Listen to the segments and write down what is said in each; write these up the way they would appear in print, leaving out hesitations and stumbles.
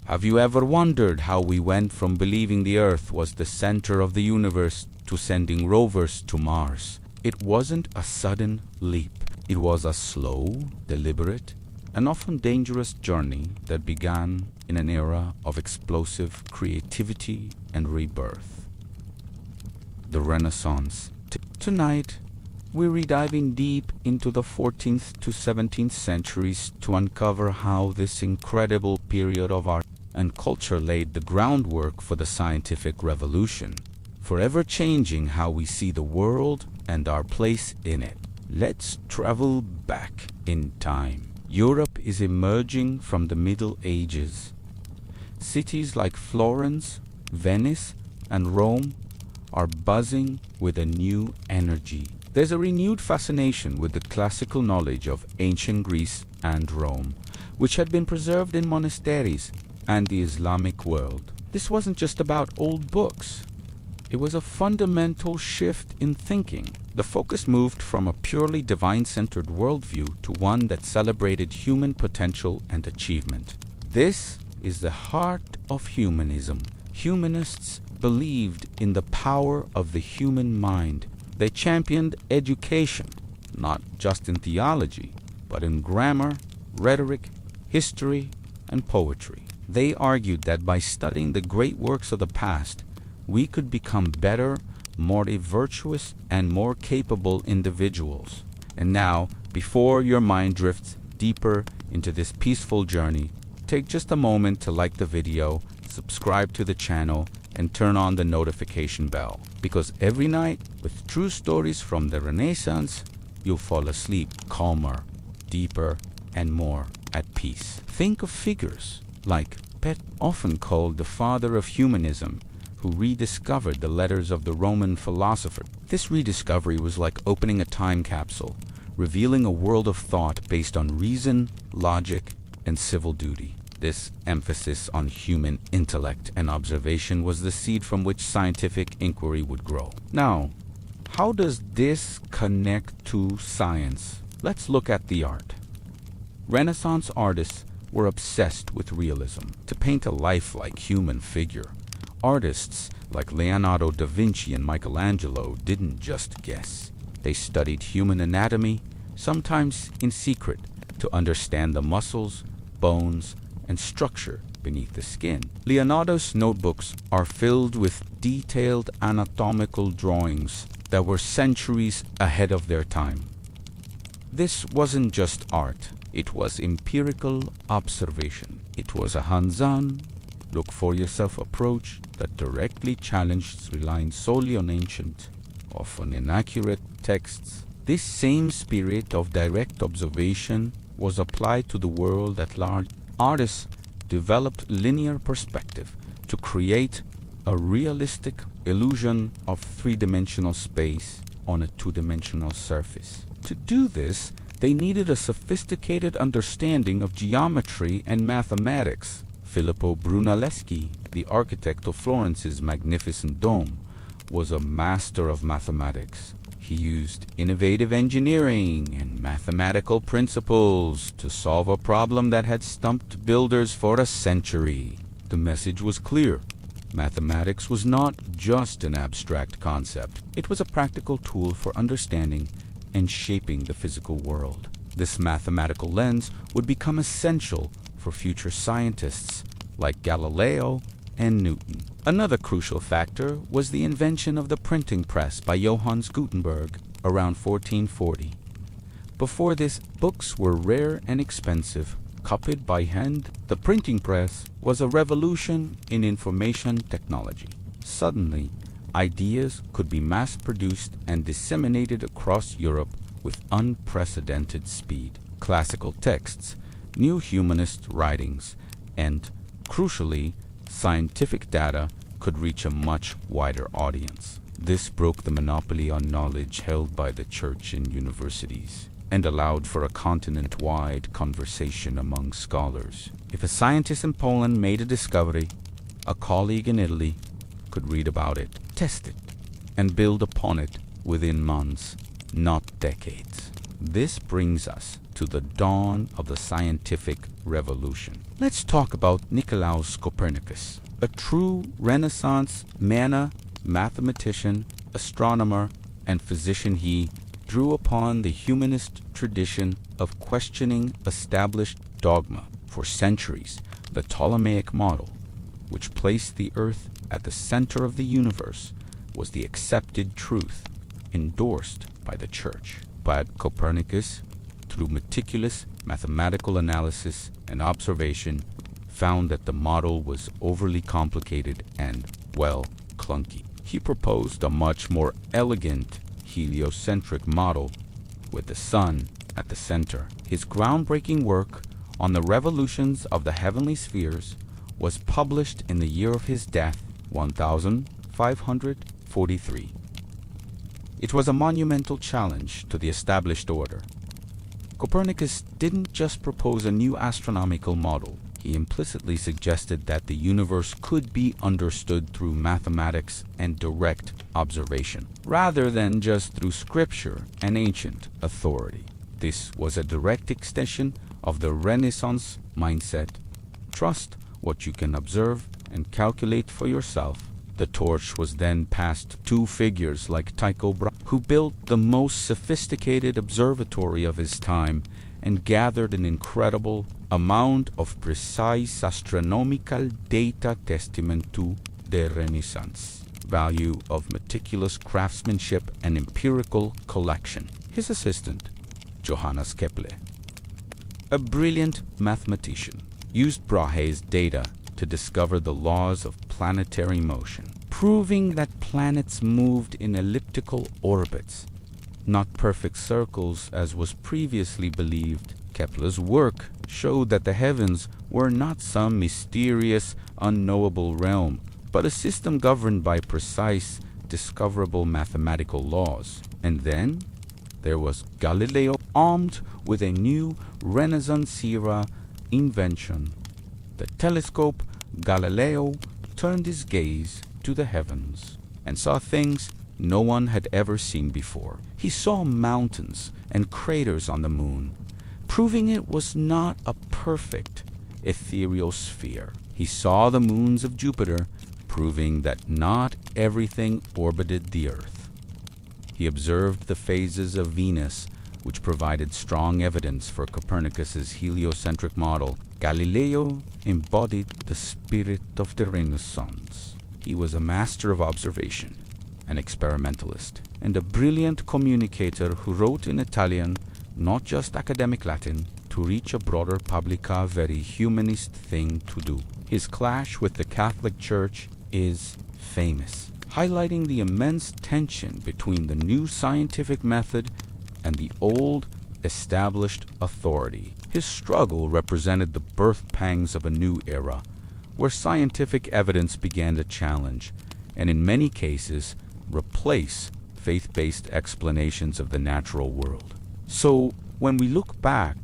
Have you ever wondered how we went from believing the Earth was the center of the universe to sending rovers to Mars? It wasn't a sudden leap. It was a slow, deliberate, and often dangerous journey that began in an era of explosive creativity and rebirth. The Renaissance. Tonight, we're rediving deep into the 14th to 17th centuries to uncover how this incredible period of art and culture laid the groundwork for the scientific revolution, forever changing how we see the world and our place in it. Let's travel back in time. Europe is emerging from the Middle Ages. Cities like Florence, Venice, and Rome are buzzing with a new energy. There's a renewed fascination with the classical knowledge of ancient Greece and Rome, which had been preserved in monasteries and the Islamic world. This wasn't just about old books. It was a fundamental shift in thinking. The focus moved from a purely divine-centered worldview to one that celebrated human potential and achievement. This is the heart of humanism. Humanists believed in the power of the human mind. They championed education, not just in theology, but in grammar, rhetoric, history, and poetry. They argued that by studying the great works of the past, we could become better, more virtuous, and more capable individuals. And now, before your mind drifts deeper into this peaceful journey, take just a moment to like the video, subscribe to the channel, and turn on the notification bell. Because every night, with true stories from the Renaissance, you'll fall asleep calmer, deeper, and more at peace. Think of figures like Pet, often called the father of humanism, who rediscovered the letters of the Roman philosopher. This rediscovery was like opening a time capsule, revealing a world of thought based on reason, logic, and civil duty. This emphasis on human intellect and observation was the seed from which scientific inquiry would grow. Now, how does this connect to science? Let's look at the art. Renaissance artists were obsessed with realism, to paint a lifelike human figure. Artists like Leonardo da Vinci and Michelangelo didn't just guess. They studied human anatomy, sometimes in secret, to understand the muscles, bones, and structure beneath the skin. Leonardo's notebooks are filled with detailed anatomical drawings that were centuries ahead of their time. This wasn't just art, it was empirical observation. It was a hands-on, look-for-yourself approach that directly challenged relying solely on ancient, often inaccurate texts. This same spirit of direct observation was applied to the world at large. Artists developed linear perspective to create a realistic illusion of three-dimensional space on a two-dimensional surface. To do this, they needed a sophisticated understanding of geometry and mathematics. Filippo Brunelleschi, the architect of Florence's magnificent dome, was a master of mathematics. He used innovative engineering and mathematical principles to solve a problem that had stumped builders for a century. The message was clear. Mathematics was not just an abstract concept. It was a practical tool for understanding and shaping the physical world. This mathematical lens would become essential for future scientists like Galileo and Newton. Another crucial factor was the invention of the printing press by Johannes Gutenberg around 1440. Before this, books were rare and expensive, copied by hand. The printing press was a revolution in information technology. Suddenly, ideas could be mass-produced and disseminated across Europe with unprecedented speed. Classical texts, new humanist writings, and, crucially, scientific data could reach a much wider audience. This broke the monopoly on knowledge held by the church and universities, and allowed for a continent-wide conversation among scholars. If a scientist in Poland made a discovery, a colleague in Italy could read about it, test it, and build upon it within months, not decades. This brings us to the dawn of the scientific revolution. Let's talk about Nicolaus Copernicus, a true Renaissance mathematician, astronomer, and physician. He drew upon the humanist tradition of questioning established dogma. For centuries, the Ptolemaic model, which placed the Earth at the center of the universe, was the accepted truth, endorsed by the Church. But Copernicus, through meticulous mathematical analysis and observation, found that the model was overly complicated and, well, clunky. He proposed a much more elegant heliocentric model with the sun at the center. His groundbreaking work on the revolutions of the heavenly spheres was published in the year of his death, 1543. It was a monumental challenge to the established order. Copernicus didn't just propose a new astronomical model. He implicitly suggested that the universe could be understood through mathematics and direct observation, rather than just through scripture and ancient authority. This was a direct extension of the Renaissance mindset. Trust what you can observe and calculate for yourself. The torch was then passed to figures like Tycho Brahe, who built the most sophisticated observatory of his time and gathered an incredible amount of precise astronomical data, testament to the Renaissance value of meticulous craftsmanship and empirical collection. His assistant, Johannes Kepler, a brilliant mathematician, used Brahe's data to discover the laws of planetary motion, proving that planets moved in elliptical orbits, not perfect circles as was previously believed. Kepler's work showed that the heavens were not some mysterious, unknowable realm, but a system governed by precise, discoverable mathematical laws. And then there was Galileo, armed with a new Renaissance-era invention, the telescope. Galileo turned his gaze to the heavens and saw things no one had ever seen before. He saw mountains and craters on the moon, proving it was not a perfect ethereal sphere. He saw the moons of Jupiter, proving that not everything orbited the Earth. He observed the phases of Venus, which provided strong evidence for Copernicus's heliocentric model. Galileo embodied the spirit of the Renaissance. He was a master of observation, an experimentalist, and a brilliant communicator who wrote in Italian, not just academic Latin, to reach a broader public, a very humanist thing to do. His clash with the Catholic Church is famous, highlighting the immense tension between the new scientific method and the old, established authority. His struggle represented the birth pangs of a new era, where scientific evidence began to challenge, and in many cases, replace faith-based explanations of the natural world. So, when we look back,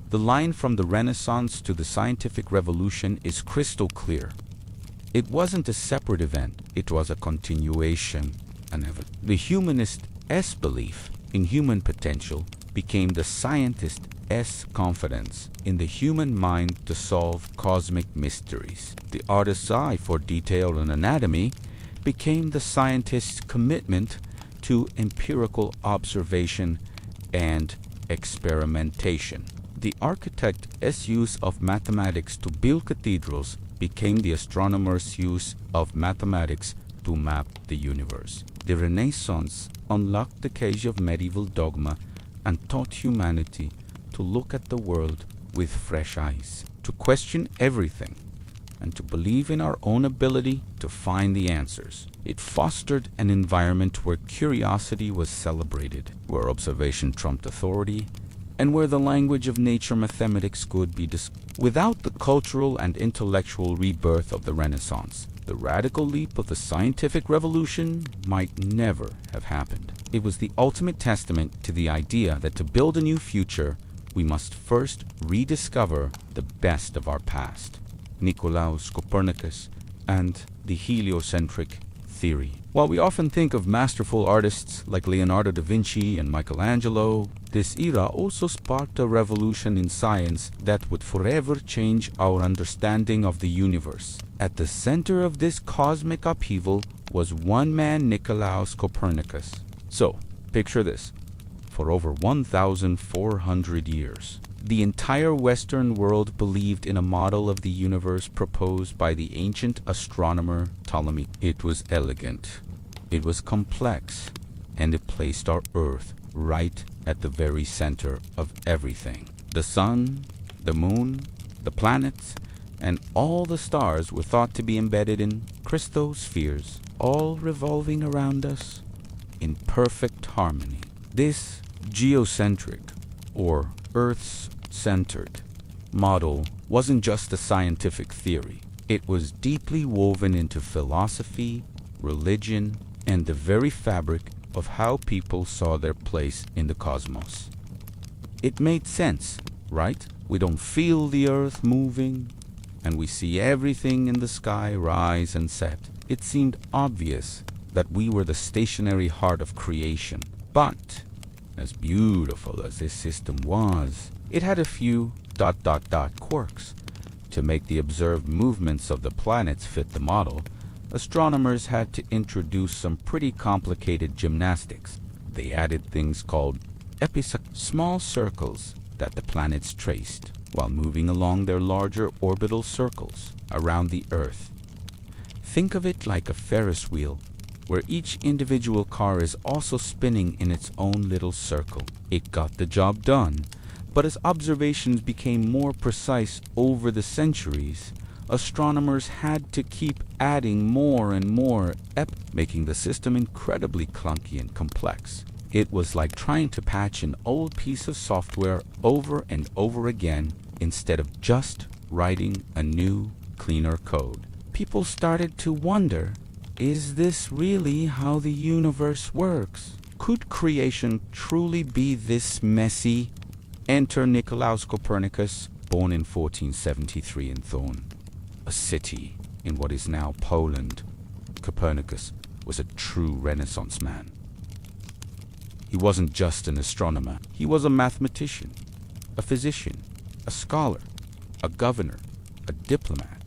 the line from the Renaissance to the scientific revolution is crystal clear. It wasn't a separate event, it was a continuation. The humanist-s belief in human potential became the scientist-s confidence in the human mind to solve cosmic mysteries. The artist's eye for detail and anatomy became the scientist's commitment to empirical observation and experimentation. The architect's use of mathematics to build cathedrals became the astronomer's use of mathematics to map the universe. The Renaissance unlocked the cage of medieval dogma and taught humanity to look at the world with fresh eyes, to question everything, and to believe in our own ability to find the answers. It fostered an environment where curiosity was celebrated, where observation trumped authority, and where the language of nature mathematics could be discussed. Without the cultural and intellectual rebirth of the Renaissance, the radical leap of the scientific revolution might never have happened. It was the ultimate testament to the idea that to build a new future, we must first rediscover the best of our past. Nicolaus Copernicus and the heliocentric theory. theory. While we often think of masterful artists like Leonardo da Vinci and Michelangelo, this era also sparked a revolution in science that would forever change our understanding of the universe. At the center of this cosmic upheaval was one man, Nicolaus Copernicus. So, picture this. For over 1,400 years, the entire Western world believed in a model of the universe proposed by the ancient astronomer Ptolemy. It was elegant, it was complex, and it placed our Earth right at the very center of everything. The sun, the moon, the planets, and all the stars were thought to be embedded in Christospheres, all revolving around us in perfect harmony. This geocentric, or Earth-centered, model wasn't just a scientific theory. It was deeply woven into philosophy, religion, and the very fabric of how people saw their place in the cosmos. It made sense, right? We don't feel the Earth moving, and we see everything in the sky rise and set. It seemed obvious that we were the stationary heart of creation. But, as beautiful as this system was, it had a few ... quirks. To make the observed movements of the planets fit the model, astronomers had to introduce some pretty complicated gymnastics. They added things called small circles that the planets traced, while moving along their larger orbital circles around the Earth. Think of it like a Ferris wheel, where each individual car is also spinning in its own little circle. It got the job done, but as observations became more precise over the centuries, astronomers had to keep adding more and more, making the system incredibly clunky and complex. It was like trying to patch an old piece of software over and over again instead of just writing a new, cleaner code. People started to wonder, is this really how the universe works? Could creation truly be this messy? Enter Nicolaus Copernicus, born in 1473 in Thorn, a city in what is now Poland. Copernicus was a true Renaissance man. He wasn't just an astronomer. He was a mathematician, a physician, a scholar, a governor, a diplomat,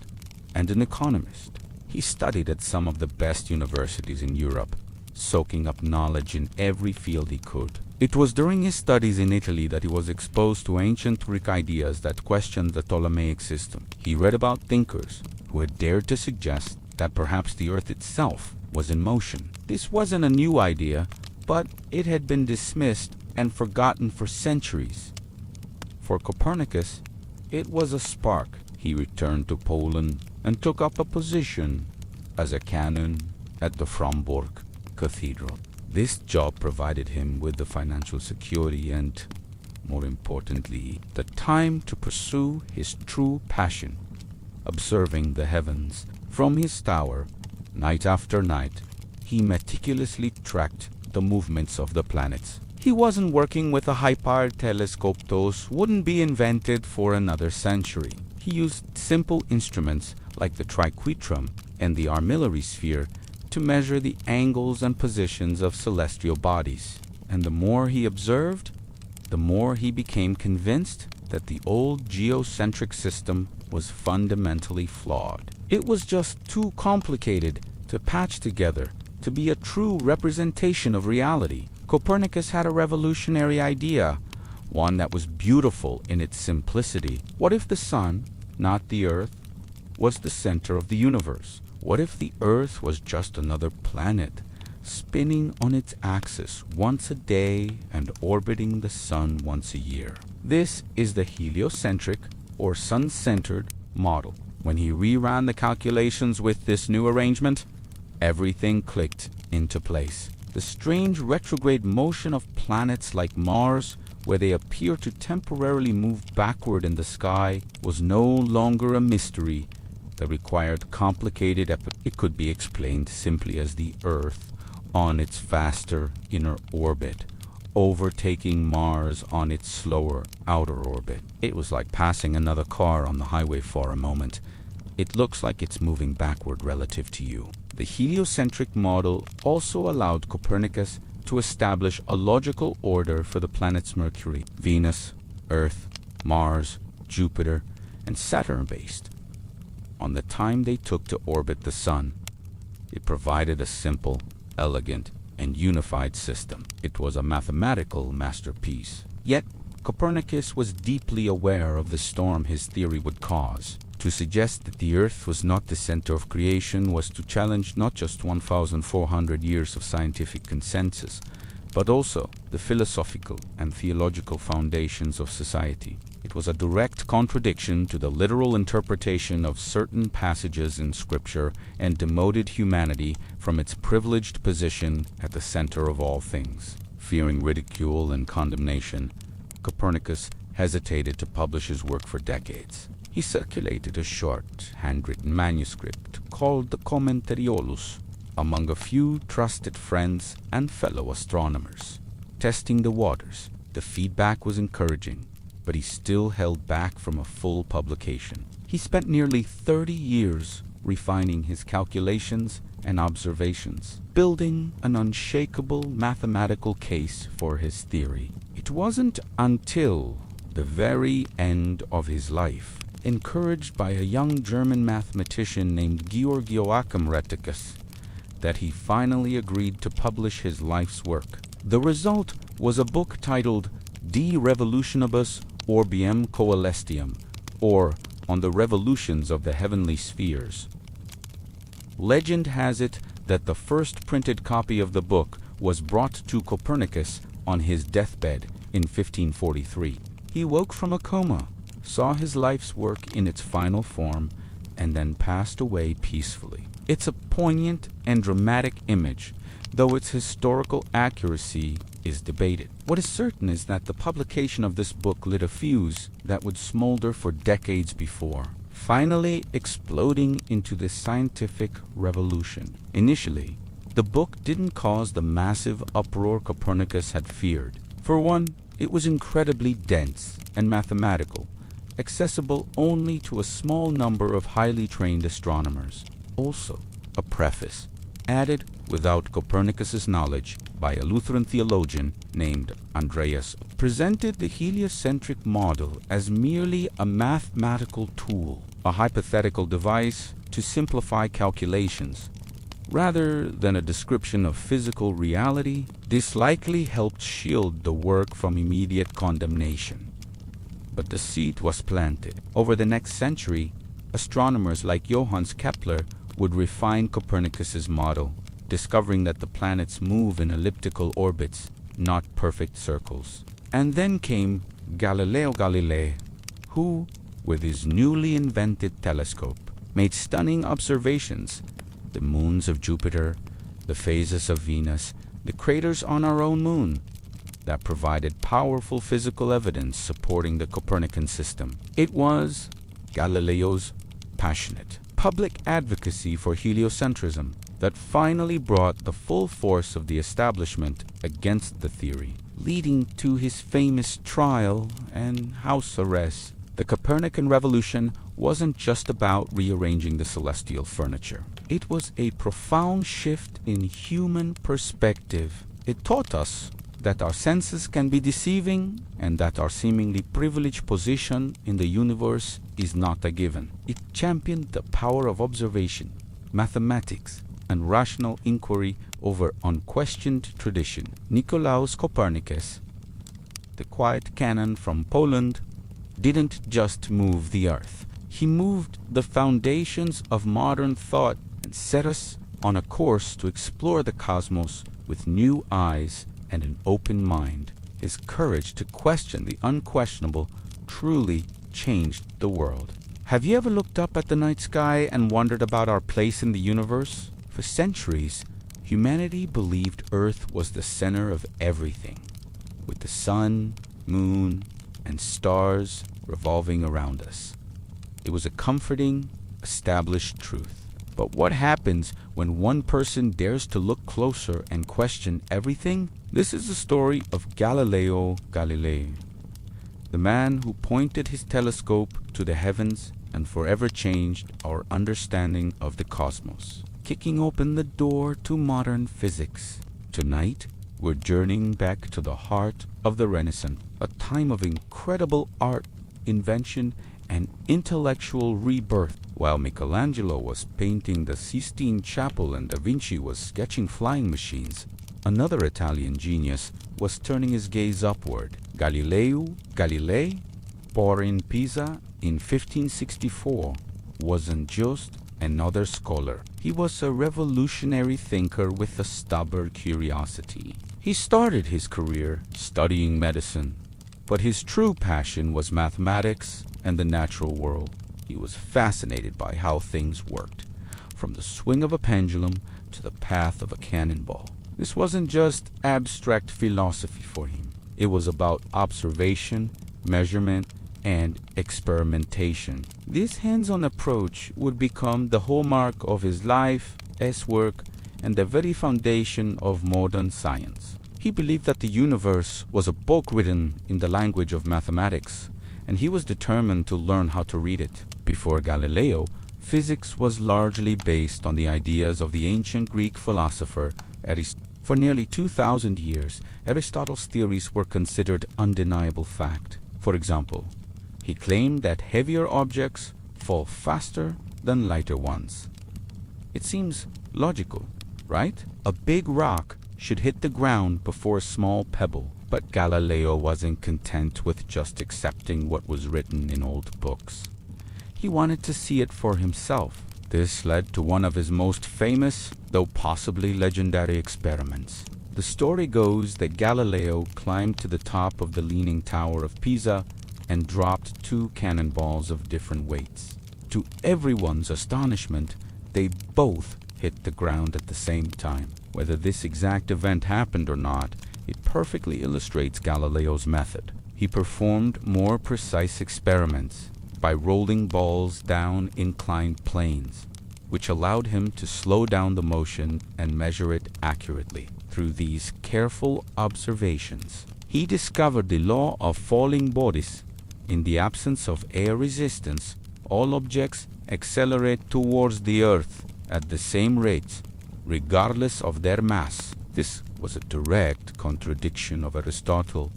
and an economist. He studied at some of the best universities in Europe, soaking up knowledge in every field he could. It was during his studies in Italy that he was exposed to ancient Greek ideas that questioned the Ptolemaic system. He read about thinkers who had dared to suggest that perhaps the Earth itself was in motion. This wasn't a new idea, but it had been dismissed and forgotten for centuries. For Copernicus, it was a spark. He returned to Poland and took up a position as a canon at the Fromborg Cathedral. This job provided him with the financial security and, more importantly, the time to pursue his true passion, observing the heavens. From his tower, night after night, he meticulously tracked the movements of the planets. He wasn't working with a high-powered telescope. Those wouldn't be invented for another century. He used simple instruments like the triquetrum and the armillary sphere to measure the angles and positions of celestial bodies. And the more he observed, the more he became convinced that the old geocentric system was fundamentally flawed. It was just too complicated to patch together to be a true representation of reality. Copernicus had a revolutionary idea, one that was beautiful in its simplicity. What if the sun, not the Earth, was the center of the universe? What if the Earth was just another planet, spinning on its axis once a day and orbiting the sun once a year? This is the heliocentric, or sun-centered, model. When he reran the calculations with this new arrangement, everything clicked into place. The strange retrograde motion of planets like Mars, where they appear to temporarily move backward in the sky, was no longer a mystery that required complicated It could be explained simply as the Earth on its faster inner orbit, overtaking Mars on its slower outer orbit. It was like passing another car on the highway for a moment. It looks like it's moving backward relative to you. The heliocentric model also allowed Copernicus to establish a logical order for the planets Mercury, Venus, Earth, Mars, Jupiter, and Saturn based on the time they took to orbit the Sun. It provided a simple, elegant, and unified system. It was a mathematical masterpiece. Yet, Copernicus was deeply aware of the storm his theory would cause. To suggest that the Earth was not the center of creation was to challenge not just 1,400 years of scientific consensus, but also the philosophical and theological foundations of society. It was a direct contradiction to the literal interpretation of certain passages in Scripture and demoted humanity from its privileged position at the center of all things. Fearing ridicule and condemnation, Copernicus hesitated to publish his work for decades. He circulated a short, handwritten manuscript called the Commentariolus among a few trusted friends and fellow astronomers. Testing the waters, the feedback was encouraging, but he still held back from a full publication. He spent nearly 30 years refining his calculations and observations, building an unshakable mathematical case for his theory. It wasn't until the very end of his life, encouraged by a young German mathematician named Georg Joachim Rheticus, that he finally agreed to publish his life's work. The result was a book titled De Revolutionibus Orbium Coelestium, or On the Revolutions of the Heavenly Spheres. Legend has it that the first printed copy of the book was brought to Copernicus on his deathbed in 1543. He woke from a coma, saw his life's work in its final form, and then passed away peacefully. It's a poignant and dramatic image, though its historical accuracy is debated. What is certain is that the publication of this book lit a fuse that would smolder for decades before, finally exploding into this scientific revolution. Initially, the book didn't cause the massive uproar Copernicus had feared. For one, it was incredibly dense and mathematical, accessible only to a small number of highly trained astronomers. Also, a preface, added without Copernicus's knowledge by a Lutheran theologian named Andreas, presented the heliocentric model as merely a mathematical tool, a hypothetical device to simplify calculations. Rather than a description of physical reality, this likely helped shield the work from immediate condemnation. But the seed was planted. Over the next century, astronomers like Johannes Kepler would refine Copernicus's model, discovering that the planets move in elliptical orbits, not perfect circles. And then came Galileo Galilei, who, with his newly invented telescope, made stunning observations: the moons of Jupiter, the phases of Venus, the craters on our own moon, that provided powerful physical evidence supporting the Copernican system. It was Galileo's passionate public advocacy for heliocentrism that finally brought the full force of the establishment against the theory, leading to his famous trial and house arrest. The Copernican revolution wasn't just about rearranging the celestial furniture. It was a profound shift in human perspective. It taught us that our senses can be deceiving and that our seemingly privileged position in the universe is not a given. It championed the power of observation, mathematics, and rational inquiry over unquestioned tradition. Nicolaus Copernicus, the quiet canon from Poland, didn't just move the earth. He moved the foundations of modern thought and set us on a course to explore the cosmos with new eyes and an open mind. His courage to question the unquestionable truly changed the world. Have you ever looked up at the night sky and wondered about our place in the universe? For centuries, humanity believed Earth was the center of everything, with the sun, moon, and stars revolving around us. It was a comforting, established truth. But what happens when one person dares to look closer and question everything? This is the story of Galileo Galilei, the man who pointed his telescope to the heavens and forever changed our understanding of the cosmos. kicking open the door to modern physics. Tonight, we're journeying back to the heart of the Renaissance, a time of incredible art, invention, and intellectual rebirth. While Michelangelo was painting the Sistine Chapel and Da Vinci was sketching flying machines, another Italian genius was turning his gaze upward. Galileo Galilei, born in Pisa in 1564, wasn't just another scholar. He was a revolutionary thinker with a stubborn curiosity. He started his career studying medicine, but his true passion was mathematics and the natural world. He was fascinated by how things worked, from the swing of a pendulum to the path of a cannonball. This wasn't just abstract philosophy for him. It was about observation, measurement, and experimentation. This hands-on approach would become the hallmark of his life, his work, and the very foundation of modern science. He believed that the universe was a book written in the language of mathematics, and he was determined to learn how to read it. Before Galileo, physics was largely based on the ideas of the ancient Greek philosopher Aristotle. For nearly 2,000 years, Aristotle's theories were considered undeniable fact. For example, he claimed that heavier objects fall faster than lighter ones. It seems logical, right? A big rock should hit the ground before a small pebble. But Galileo wasn't content with just accepting what was written in old books. He wanted to see it for himself. This led to one of his most famous, though possibly legendary, experiments. The story goes that Galileo climbed to the top of the Leaning Tower of Pisa and dropped 2 cannonballs of different weights. To everyone's astonishment, they both hit the ground at the same time. Whether this exact event happened or not, it perfectly illustrates Galileo's method. He performed more precise experiments by rolling balls down inclined planes, which allowed him to slow down the motion and measure it accurately. Through these careful observations, he discovered the law of falling bodies. In the absence of air resistance, all objects accelerate towards the Earth at the same rate, regardless of their mass. This was a direct contradiction of Aristotle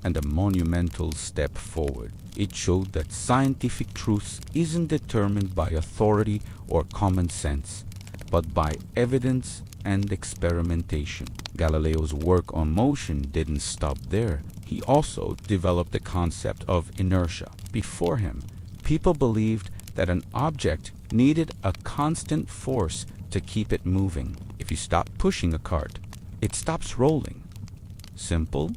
and a monumental step forward. It showed that scientific truth isn't determined by authority or common sense, but by evidence and experimentation. Galileo's work on motion didn't stop there. He also developed the concept of inertia. Before him, people believed that an object needed a constant force to keep it moving. If you stop pushing a cart, it stops rolling. Simple,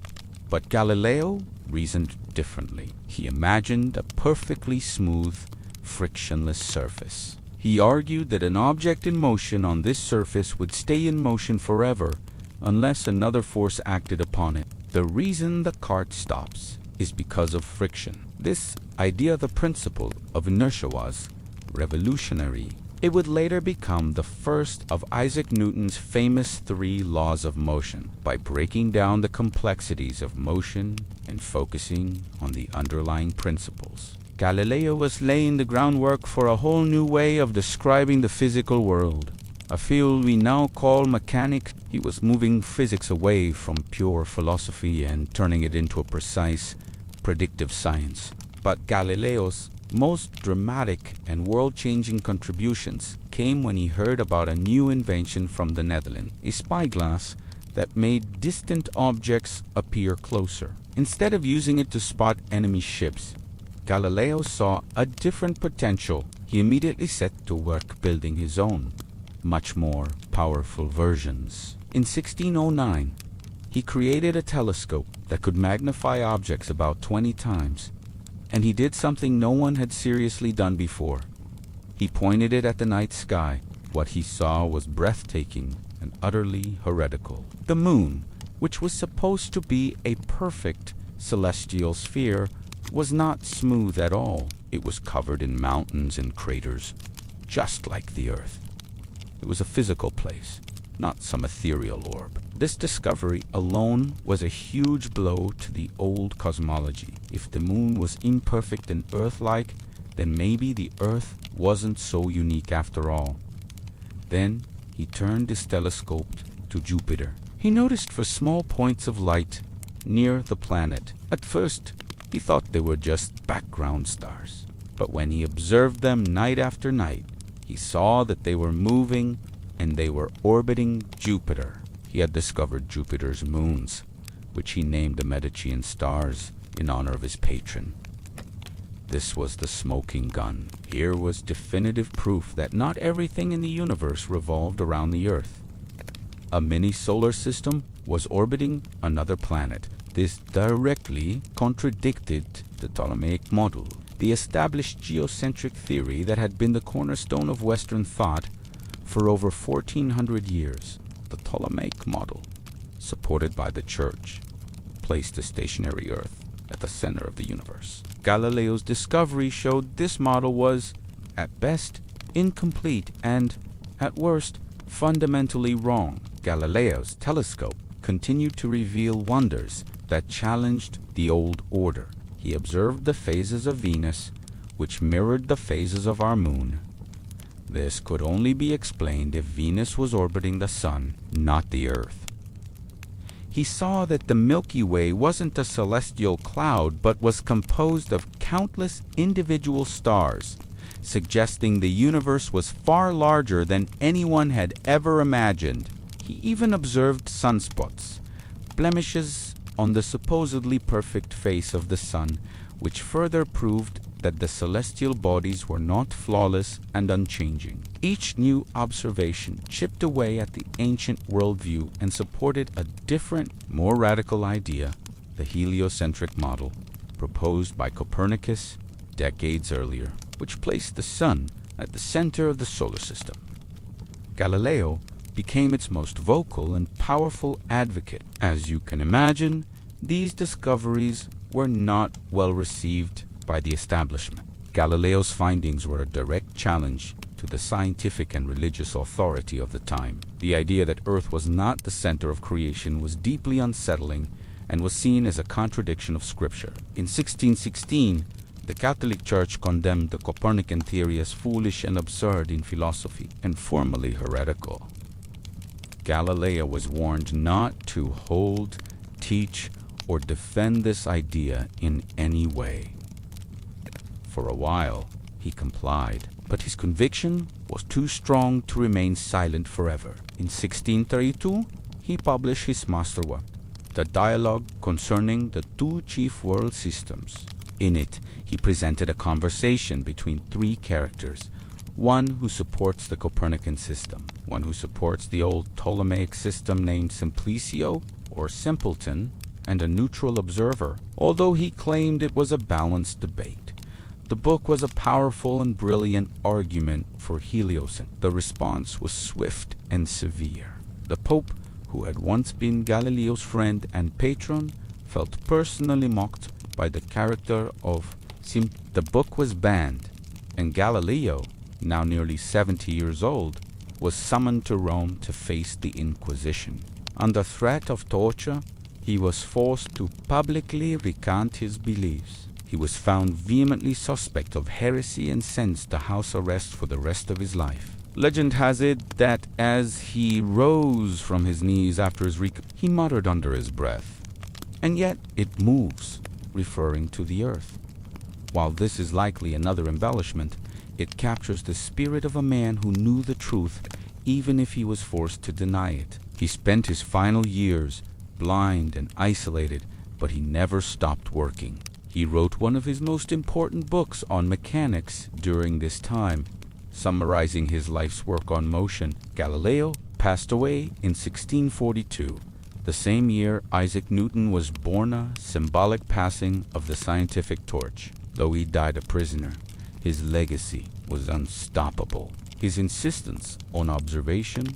but Galileo reasoned differently. He imagined a perfectly smooth, frictionless surface. He argued that an object in motion on this surface would stay in motion forever unless another force acted upon it. The reason the cart stops is because of friction. This idea, the principle of inertia, was revolutionary. It would later become the first of Isaac Newton's famous 3 laws of motion. By breaking down the complexities of motion and focusing on the underlying principles, Galileo was laying the groundwork for a whole new way of describing the physical world, a field we now call mechanics. He was moving physics away from pure philosophy and turning it into a precise, predictive science. But Galileo's most dramatic and world-changing contributions came when he heard about a new invention from the Netherlands, a spyglass that made distant objects appear closer. Instead of using it to spot enemy ships, Galileo saw a different potential. He immediately set to work building his own, much more powerful versions. In 1609, he created a telescope that could magnify objects about 20 times. And he did something no one had seriously done before. He pointed it at the night sky. What he saw was breathtaking and utterly heretical. The moon, which was supposed to be a perfect celestial sphere, was not smooth at all. It was covered in mountains and craters, just like the Earth. It was a physical place, not some ethereal orb. This discovery alone was a huge blow to the old cosmology. If the moon was imperfect and Earth-like, then maybe the Earth wasn't so unique after all. Then he turned his telescope to Jupiter. He noticed for small points of light near the planet. At first, he thought they were just background stars. But when he observed them night after night, he saw that they were moving and they were orbiting Jupiter. He had discovered Jupiter's moons, which he named the Medicean stars in honor of his patron. This was the smoking gun. Here was definitive proof that not everything in the universe revolved around the Earth. A mini-solar system was orbiting another planet. This directly contradicted the Ptolemaic model, the established geocentric theory that had been the cornerstone of Western thought for over 1400 years. The Ptolemaic model, supported by the Church, placed the stationary Earth at the center of the universe. Galileo's discovery showed this model was, at best, incomplete and, at worst, fundamentally wrong. Galileo's telescope continued to reveal wonders that challenged the old order. He observed the phases of Venus, which mirrored the phases of our moon. This could only be explained if Venus was orbiting the Sun, not the Earth. He saw that the Milky Way wasn't a celestial cloud, but was composed of countless individual stars, suggesting the universe was far larger than anyone had ever imagined. He even observed sunspots, blemishes on the supposedly perfect face of the Sun, which further proved that the celestial bodies were not flawless and unchanging. Each new observation chipped away at the ancient worldview and supported a different, more radical idea, the heliocentric model, proposed by Copernicus decades earlier, which placed the Sun at the center of the solar system. Galileo became its most vocal and powerful advocate. As you can imagine, these discoveries were not well received by the establishment. Galileo's findings were a direct challenge to the scientific and religious authority of the time. The idea that Earth was not the center of creation was deeply unsettling and was seen as a contradiction of Scripture. In 1616, the Catholic Church condemned the Copernican theory as foolish and absurd in philosophy and formally heretical. Galileo was warned not to hold, teach, or defend this idea in any way. For a while, he complied, but his conviction was too strong to remain silent forever. In 1632, he published his masterwork, The Dialogue Concerning the Two Chief World Systems. In it, he presented a conversation between three characters, one who supports the Copernican system, one who supports the old Ptolemaic system named Simplicio, or Simpleton, and a neutral observer, although he claimed it was a balanced debate. The book was a powerful and brilliant argument for heliocentrism. The response was swift and severe. The Pope, who had once been Galileo's friend and patron, felt personally mocked by the character of The book was banned, and Galileo, now nearly 70 years old, was summoned to Rome to face the Inquisition. Under threat of torture, he was forced to publicly recant his beliefs. He was found vehemently suspect of heresy and sentenced to house arrest for the rest of his life. Legend has it that as he rose from his knees after his he muttered under his breath, "And yet it moves," referring to the earth. While this is likely another embellishment, it captures the spirit of a man who knew the truth even if he was forced to deny it. He spent his final years blind and isolated, but he never stopped working. He wrote one of his most important books on mechanics during this time, summarizing his life's work on motion. Galileo passed away in 1642. The same year Isaac Newton was born, a symbolic passing of the scientific torch. Though he died a prisoner, his legacy was unstoppable. His insistence on observation,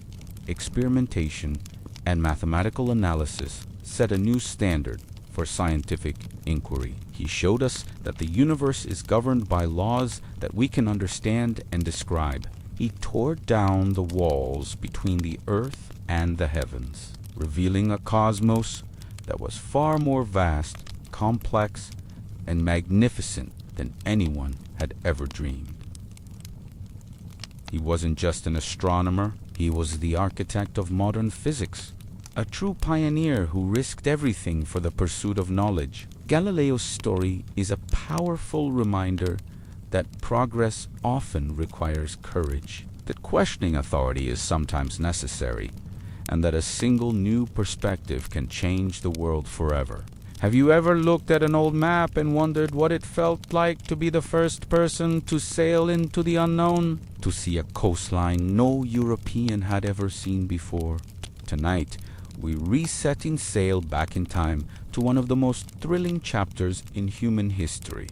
experimentation, and mathematical analysis set a new standard for scientific inquiry. He showed us that the universe is governed by laws that we can understand and describe. He tore down the walls between the earth and the heavens, revealing a cosmos that was far more vast, complex, and magnificent than anyone had ever dreamed. He wasn't just an astronomer, he was the architect of modern physics, a true pioneer who risked everything for the pursuit of knowledge. Galileo's story is a powerful reminder that progress often requires courage, that questioning authority is sometimes necessary, and that a single new perspective can change the world forever. Have you ever looked at an old map and wondered what it felt like to be the first person to sail into the unknown? To see a coastline no European had ever seen before? Tonight, we resetting sail back in time to one of the most thrilling chapters in human history.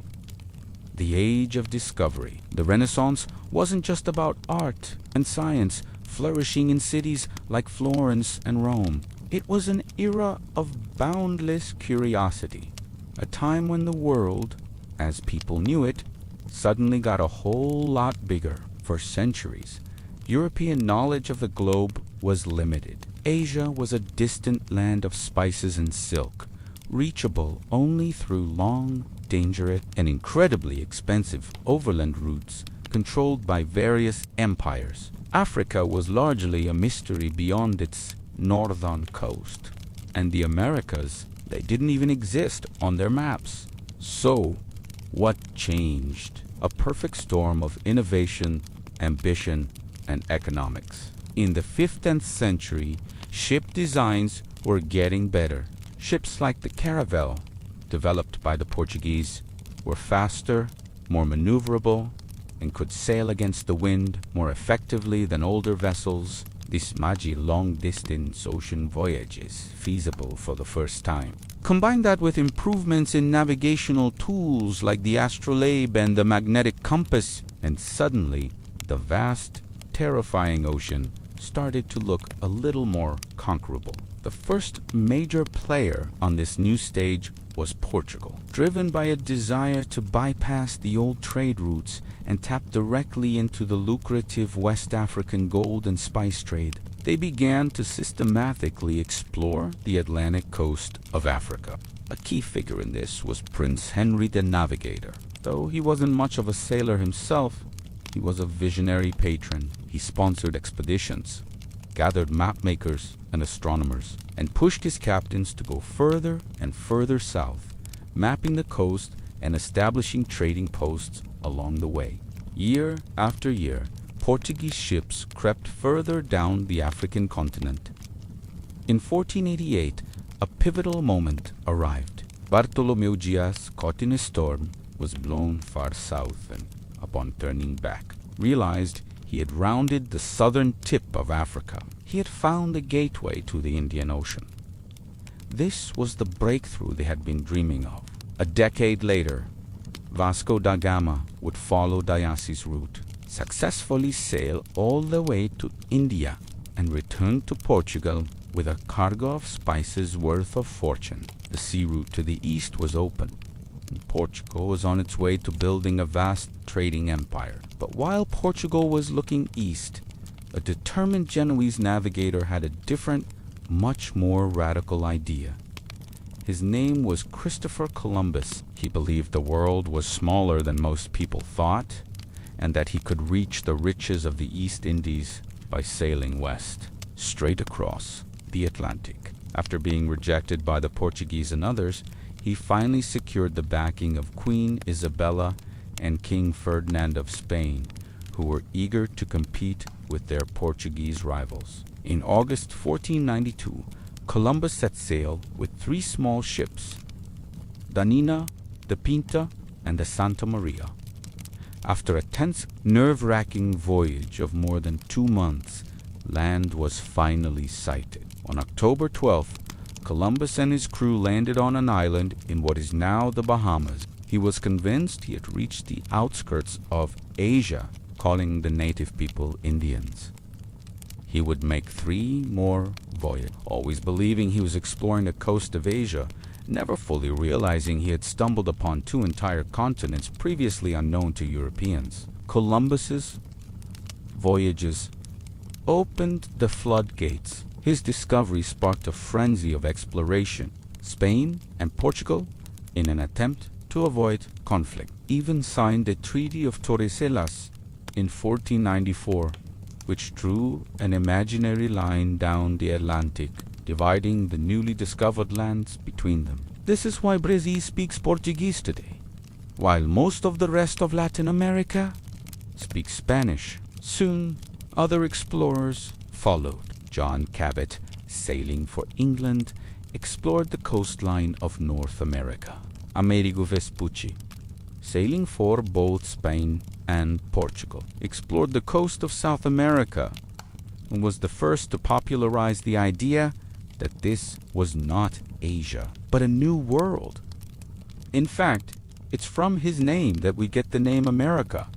The Age of Discovery. The Renaissance wasn't just about art and science flourishing in cities like Florence and Rome. It was an era of boundless curiosity, a time when the world, as people knew it, suddenly got a whole lot bigger. For centuries, European knowledge of the globe was limited. Asia was a distant land of spices and silk, reachable only through long, dangerous, and incredibly expensive overland routes controlled by various empires. Africa was largely a mystery beyond its northern coast, and the Americas, they didn't even exist on their maps. So, what changed? A perfect storm of innovation, ambition, and economics. In the 15th century, ship designs were getting better. Ships like the Caravel, developed by the Portuguese, were faster, more maneuverable, and could sail against the wind more effectively than older vessels. This made long-distance ocean voyages feasible for the first time. Combine that with improvements in navigational tools like the astrolabe and the magnetic compass, and suddenly the vast, terrifying ocean started to look a little more conquerable. The first major player on this new stage was Portugal. Driven by a desire to bypass the old trade routes and tap directly into the lucrative West African gold and spice trade, they began to systematically explore the Atlantic coast of Africa. A key figure in this was Prince Henry the Navigator. Though he wasn't much of a sailor himself, he was a visionary patron. He sponsored expeditions, gathered mapmakers and astronomers, and pushed his captains to go further and further south, mapping the coast and establishing trading posts along the way. Year after year, Portuguese ships crept further down the African continent. In 1488, a pivotal moment arrived. Bartolomeu Dias, caught in a storm, was blown far south and, upon turning back, realized he had rounded the southern tip of Africa. He had found the gateway to the Indian Ocean. This was the breakthrough they had been dreaming of. A decade later, Vasco da Gama would follow Dias's route, successfully sail all the way to India, and return to Portugal with a cargo of spices worth a fortune. The sea route to the east was open, and Portugal was on its way to building a vast trading empire. But while Portugal was looking east, a determined Genoese navigator had a different, much more radical idea. His name was Christopher Columbus. He believed the world was smaller than most people thought, and that he could reach the riches of the East Indies by sailing west, straight across the Atlantic. After being rejected by the Portuguese and others, he finally secured the backing of Queen Isabella and King Ferdinand of Spain, who were eager to compete with their Portuguese rivals. In August 1492, Columbus set sail with 3 small ships, the Nina, the Pinta, and the Santa Maria. After a tense, nerve-wracking voyage of more than 2 months, land was finally sighted. On October 12th, Columbus and his crew landed on an island in what is now the Bahamas. He was convinced he had reached the outskirts of Asia, calling the native people Indians. He would make 3 more voyages, always believing he was exploring the coast of Asia, never fully realizing he had stumbled upon 2 entire continents previously unknown to Europeans. Columbus's voyages opened the floodgates. His discovery sparked a frenzy of exploration. Spain and Portugal, in an attempt to avoid conflict, even signed the Treaty of Tordesillas in 1494, which drew an imaginary line down the Atlantic, dividing the newly discovered lands between them. This is why Brazil speaks Portuguese today, while most of the rest of Latin America speaks Spanish. Soon, other explorers followed. John Cabot, sailing for England, explored the coastline of North America. Amerigo Vespucci, sailing for both Spain and Portugal, explored the coast of South America and was the first to popularize the idea that this was not Asia, but a new world. In fact, it's from his name that we get the name America.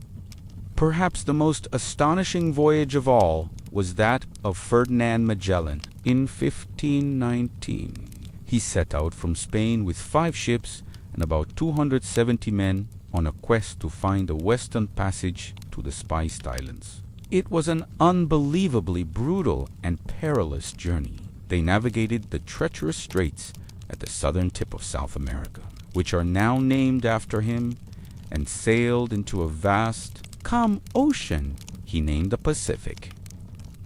Perhaps the most astonishing voyage of all was that of Ferdinand Magellan. In 1519, he set out from Spain with 5 ships and about 270 men on a quest to find the western passage to the Spiced Islands. It was an unbelievably brutal and perilous journey. They navigated the treacherous straits at the southern tip of South America, which are now named after him, and sailed into a vast, calm ocean he named the Pacific.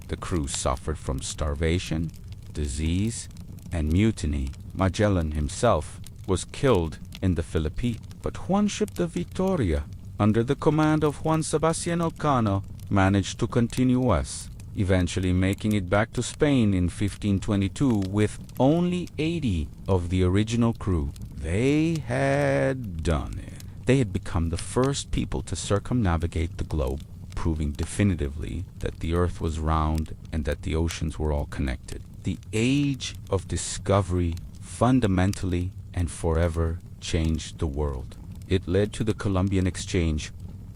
The crew suffered from starvation, disease, and mutiny. Magellan himself was killed in the Philippines, but one ship, the Victoria, under the command of Juan Sebastian Elcano, managed to continue west, eventually making it back to Spain in 1522 with only 80 of the original crew. They had done it. They had become the first people to circumnavigate the globe, proving definitively that the earth was round and that the oceans were all connected. The age of discovery fundamentally and forever changed the world. It led to the Columbian Exchange,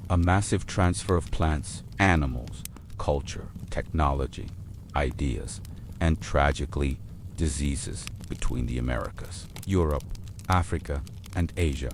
a massive transfer of plants, animals, culture, technology, ideas, and tragically, diseases between the Americas, Europe, Africa, and Asia.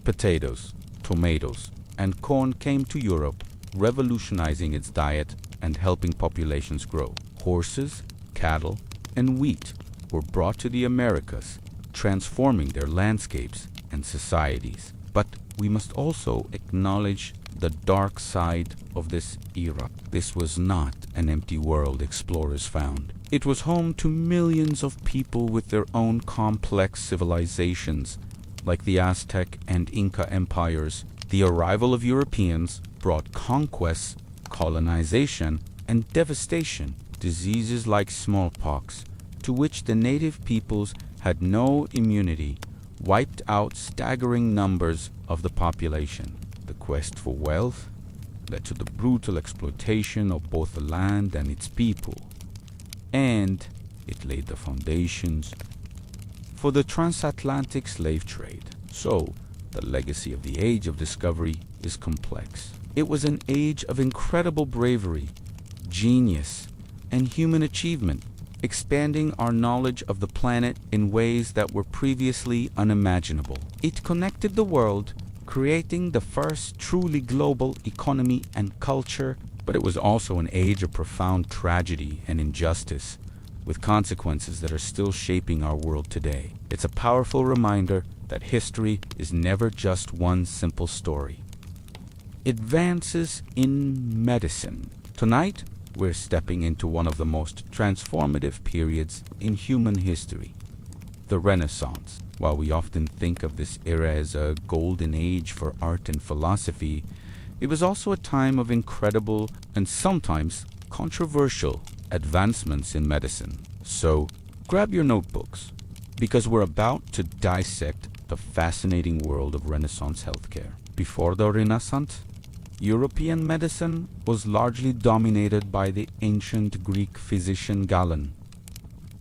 Potatoes, tomatoes, and corn came to Europe, revolutionizing its diet and helping populations grow. Horses, cattle, and wheat were brought to the Americas, transforming their landscapes and societies. But we must also acknowledge the dark side of this era. This was not an empty world explorers found. It was home to millions of people with their own complex civilizations, like the Aztec and Inca empires. The arrival of Europeans brought conquests, colonization, and devastation. Diseases like smallpox, to which the native peoples had no immunity, wiped out staggering numbers of the population. The quest for wealth led to the brutal exploitation of both the land and its people, and it laid the foundations for the transatlantic slave trade. So, the legacy of the Age of Discovery is complex. It was an age of incredible bravery, genius, and human achievement, expanding our knowledge of the planet in ways that were previously unimaginable. It connected the world, creating the first truly global economy and culture, but it was also an age of profound tragedy and injustice, with consequences that are still shaping our world today. It's a powerful reminder that history is never just one simple story. Advances in medicine. Tonight, we're stepping into one of the most transformative periods in human history, the Renaissance. While we often think of this era as a golden age for art and philosophy, it was also a time of incredible and sometimes controversial advancements in medicine. So, grab your notebooks, because we're about to dissect the fascinating world of Renaissance healthcare. Before the Renaissance, European medicine was largely dominated by the ancient Greek physician Galen.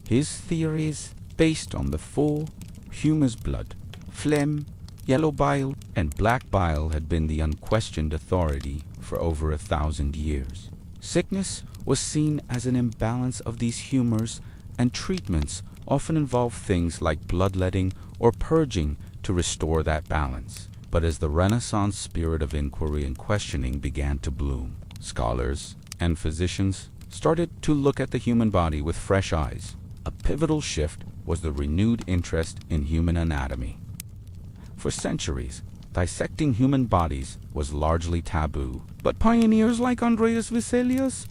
His theories, based on the full humus blood, phlegm, yellow bile, and black bile, had been the unquestioned authority for over 1,000 years. Sickness was seen as an imbalance of these humors, and treatments often involved things like bloodletting or purging to restore that balance. But as the Renaissance spirit of inquiry and questioning began to bloom, scholars and physicians started to look at the human body with fresh eyes. A pivotal shift was the renewed interest in human anatomy. For centuries, Dissecting human bodies was largely taboo. But pioneers like Andreas Vesalius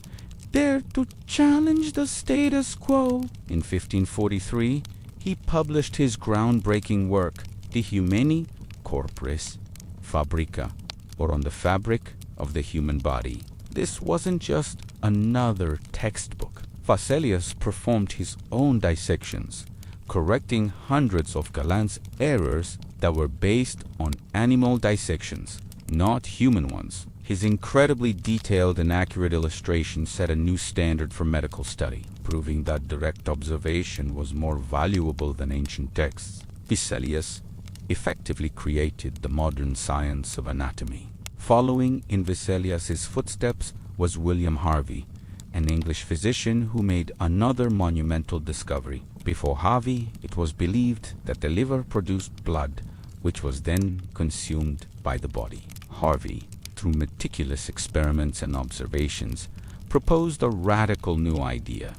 dared to challenge the status quo. In 1543, he published his groundbreaking work, De Humani Corporis Fabrica, or On the Fabric of the Human Body. This wasn't just another textbook. Vesalius performed his own dissections, correcting hundreds of Galen's errors that were based on animal dissections, not human ones. His incredibly detailed and accurate illustrations set a new standard for medical study, proving that direct observation was more valuable than ancient texts. Vesalius effectively created the modern science of anatomy. Following in Vesalius's footsteps was William Harvey, an English physician who made another monumental discovery. Before Harvey, it was believed that the liver produced blood, which was then consumed by the body. Harvey, through meticulous experiments and observations, proposed a radical new idea.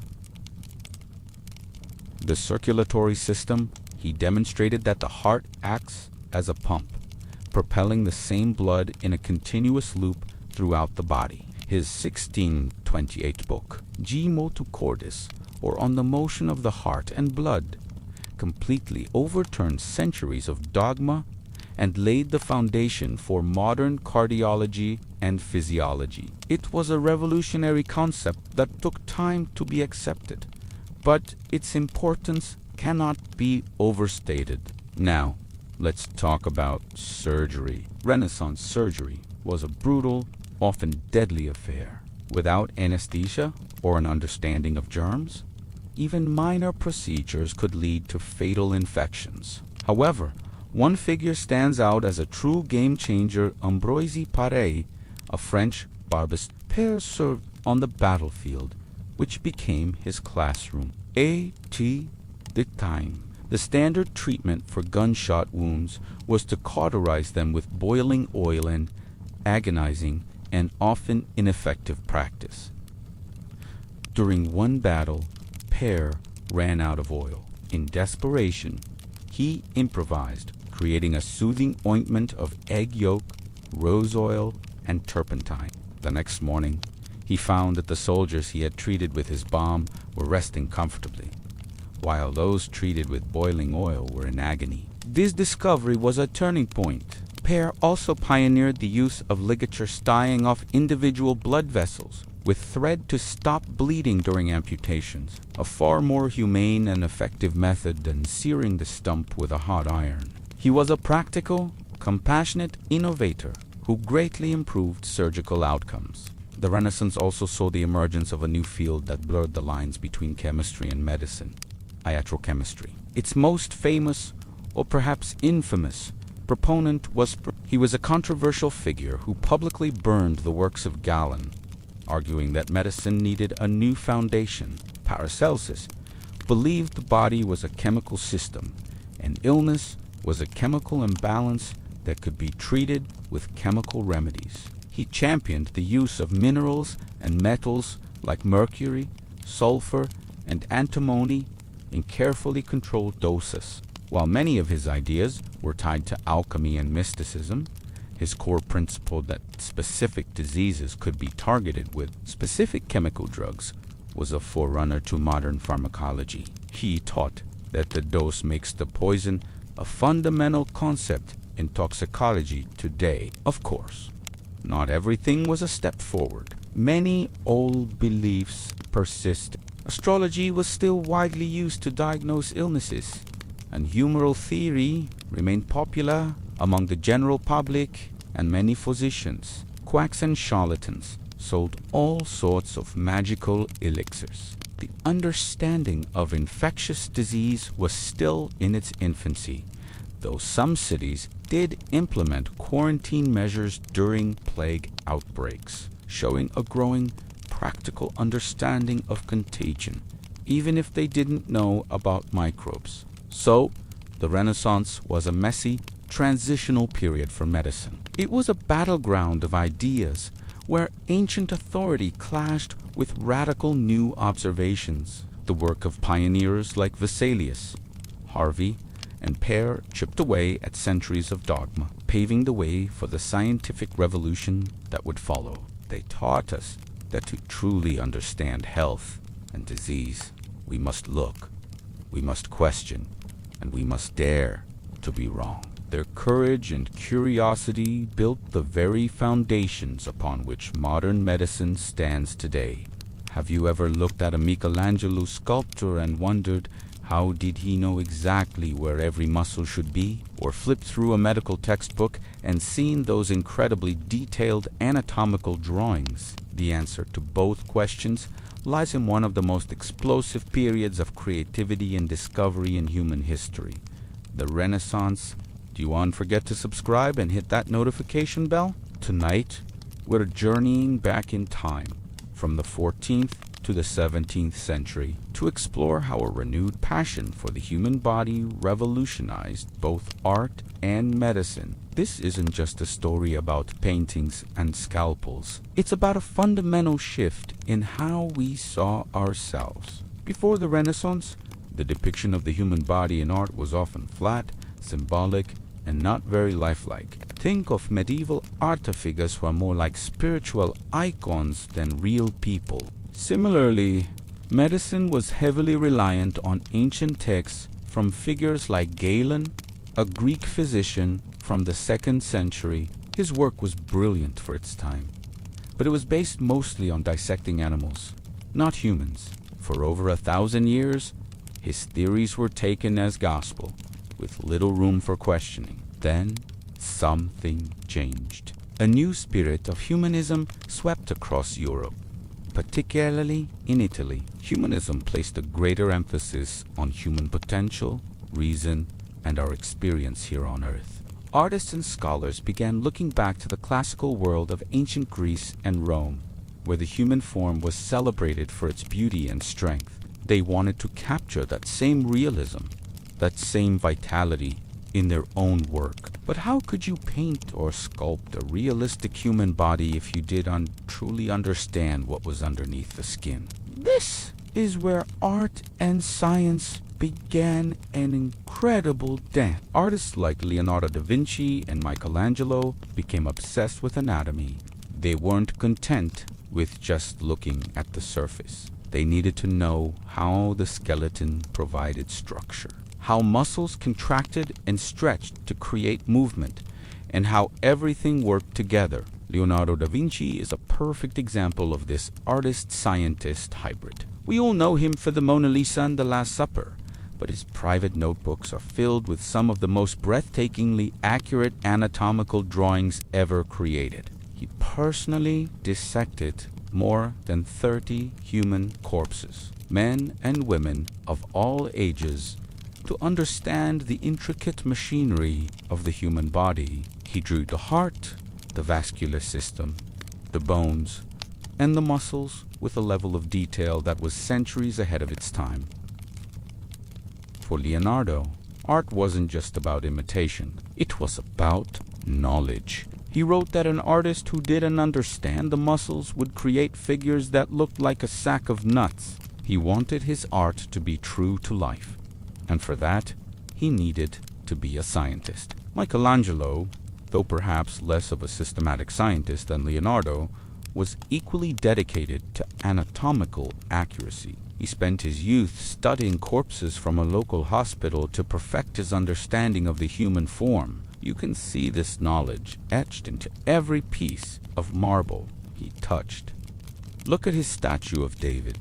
The circulatory system. He demonstrated that the heart acts as a pump, propelling the same blood in a continuous loop throughout the body. His 1628 book, De Motu Cordis, or On the Motion of the Heart and Blood, completely overturned centuries of dogma and laid the foundation for modern cardiology and physiology. It was a revolutionary concept that took time to be accepted, but its importance cannot be overstated. Now, let's talk about surgery. Renaissance surgery was a brutal, often deadly affair. Without anesthesia or an understanding of germs, even minor procedures could lead to fatal infections. However, one figure stands out as a true game-changer: Ambroise Paré, a French barbist. Paré served on the battlefield, which became his classroom. The standard treatment for gunshot wounds was to cauterize them with boiling oil, an agonizing and often ineffective practice. During one battle, Paré ran out of oil. In desperation, he improvised, creating a soothing ointment of egg yolk, rose oil, and turpentine. The next morning, he found that the soldiers he had treated with his balm were resting comfortably, while those treated with boiling oil were in agony. This discovery was a turning point. Paré also pioneered the use of ligatures tying off individual blood vessels with thread to stop bleeding during amputations, a far more humane and effective method than searing the stump with a hot iron. He was a practical, compassionate innovator who greatly improved surgical outcomes. The Renaissance also saw the emergence of a new field that blurred the lines between chemistry and medicine: iatrochemistry. Its most famous, or perhaps infamous, proponent was he was a controversial figure who publicly burned the works of Galen, arguing that medicine needed a new foundation. Paracelsus believed the body was a chemical system, and illness was a chemical imbalance that could be treated with chemical remedies. He championed the use of minerals and metals like mercury, sulfur, and antimony in carefully controlled doses. While many of his ideas were tied to alchemy and mysticism, his core principle that specific diseases could be targeted with specific chemical drugs was a forerunner to modern pharmacology. He taught that the dose makes the poison, a fundamental concept in toxicology today. Of course, not everything was a step forward. Many old beliefs persisted. Astrology was still widely used to diagnose illnesses, and humoral theory remained popular among the general public, and many physicians, quacks, and charlatans sold all sorts of magical elixirs. The understanding of infectious disease was still in its infancy, though some cities did implement quarantine measures during plague outbreaks, showing a growing practical understanding of contagion, even if they didn't know about microbes. So, the Renaissance was a messy, transitional period for medicine. It was a battleground of ideas where ancient authority clashed with radical new observations. The work of pioneers like Vesalius, Harvey, and pair chipped away at centuries of dogma, paving the way for the scientific revolution that would follow. They taught us that to truly understand health and disease, we must look, we must question, and we must dare to be wrong. Their courage and curiosity built the very foundations upon which modern medicine stands today. Have you ever looked at a Michelangelo sculpture and wondered, how did he know exactly where every muscle should be? Or flipped through a medical textbook and seen those incredibly detailed anatomical drawings? The answer to both questions lies in one of the most explosive periods of creativity and discovery in human history, the Renaissance. Do you want to forget to subscribe and hit that notification bell? Tonight, we're journeying back in time from the 14th to the 17th century to explore how a renewed passion for the human body revolutionized both art and medicine. This isn't just a story about paintings and scalpels. It's about a fundamental shift in how we saw ourselves. Before the Renaissance, the depiction of the human body in art was often flat, symbolic, and not very lifelike. Think of medieval art figures who are more like spiritual icons than real people. Similarly, medicine was heavily reliant on ancient texts from figures like Galen, a Greek physician from the 2nd century. His work was brilliant for its time, but it was based mostly on dissecting animals, not humans. For over 1,000 years, his theories were taken as gospel, with little room for questioning. Then, something changed. A new spirit of humanism swept across Europe. Particularly in Italy, humanism placed a greater emphasis on human potential, reason, and our experience here on Earth. Artists and scholars began looking back to the classical world of ancient Greece and Rome, where the human form was celebrated for its beauty and strength. They wanted to capture that same realism, that same vitality in their own work. But how could you paint or sculpt a realistic human body if you didn't truly understand what was underneath the skin? This is where art and science began an incredible dance. Artists like Leonardo da Vinci and Michelangelo became obsessed with anatomy. They weren't content with just looking at the surface. They needed to know how the skeleton provided structure, how muscles contracted and stretched to create movement, and how everything worked together. Leonardo da Vinci is a perfect example of this artist-scientist hybrid. We all know him for the Mona Lisa and the Last Supper, but his private notebooks are filled with some of the most breathtakingly accurate anatomical drawings ever created. He personally dissected more than 30 human corpses, men and women of all ages, to understand the intricate machinery of the human body. He drew the heart, the vascular system, the bones, and the muscles with a level of detail that was centuries ahead of its time. For Leonardo, art wasn't just about imitation, it was about knowledge. He wrote that an artist who didn't understand the muscles would create figures that looked like a sack of nuts. He wanted his art to be true to life, and for that, he needed to be a scientist. Michelangelo, though perhaps less of a systematic scientist than Leonardo, was equally dedicated to anatomical accuracy. He spent his youth studying corpses from a local hospital to perfect his understanding of the human form. You can see this knowledge etched into every piece of marble he touched. Look at his statue of David.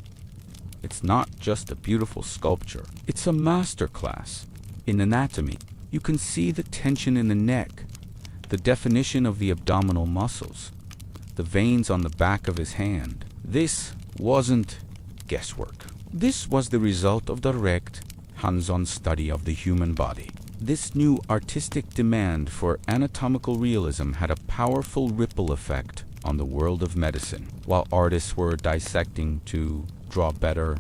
It's not just a beautiful sculpture, it's a masterclass in anatomy. You can see the tension in the neck, the definition of the abdominal muscles, the veins on the back of his hand. This wasn't guesswork. This was the result of direct, hands-on study of the human body. This new artistic demand for anatomical realism had a powerful ripple effect on the world of medicine. While artists were dissecting to draw better,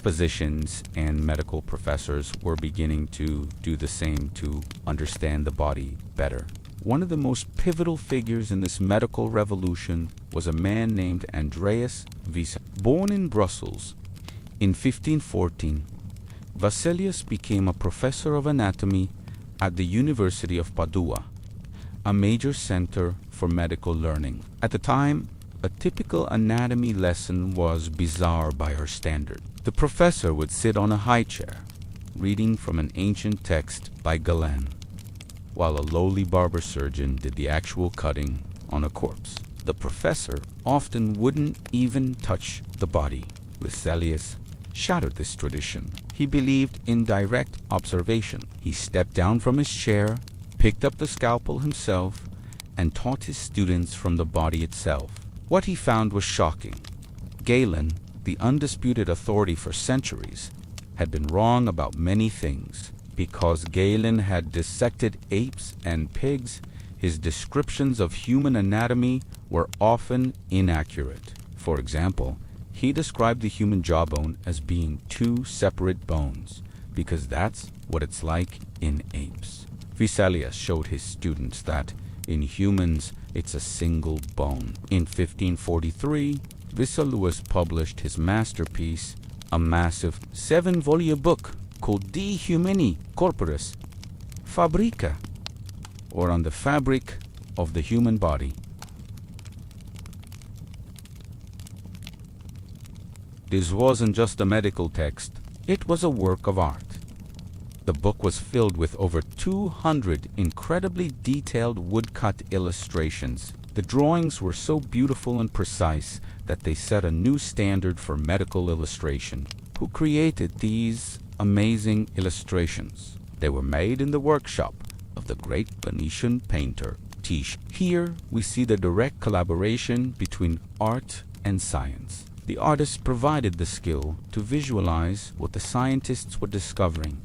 physicians and medical professors were beginning to do the same to understand the body better. One of the most pivotal figures in this medical revolution was a man named Andreas Visser. Born in Brussels in 1514, Vesalius became a professor of anatomy at the University of Padua, a major center for medical learning. At the time, a typical anatomy lesson was bizarre by our standard. The professor would sit on a high chair, reading from an ancient text by Galileo, while a lowly barber surgeon did the actual cutting on a corpse. The professor often wouldn't even touch the body. Vesalius shattered this tradition. He believed in direct observation. He stepped down from his chair, picked up the scalpel himself, and taught his students from the body itself. What he found was shocking. Galen, the undisputed authority for centuries, had been wrong about many things. Because Galen had dissected apes and pigs, his descriptions of human anatomy were often inaccurate. For example, he described the human jawbone as being two separate bones, because that's what it's like in apes. Vesalius showed his students that in humans, it's a single bone. In 1543, Vesalius published his masterpiece, a massive 7-volume book called De Humani Corporis Fabrica, or on the fabric of the human body. This wasn't just a medical text, it was a work of art. The book was filled with over 200 incredibly detailed woodcut illustrations. The drawings were so beautiful and precise that they set a new standard for medical illustration. Who created these amazing illustrations? They were made in the workshop of the great Venetian painter Titian. Here we see the direct collaboration between art and science. The artist provided the skill to visualize what the scientists were discovering.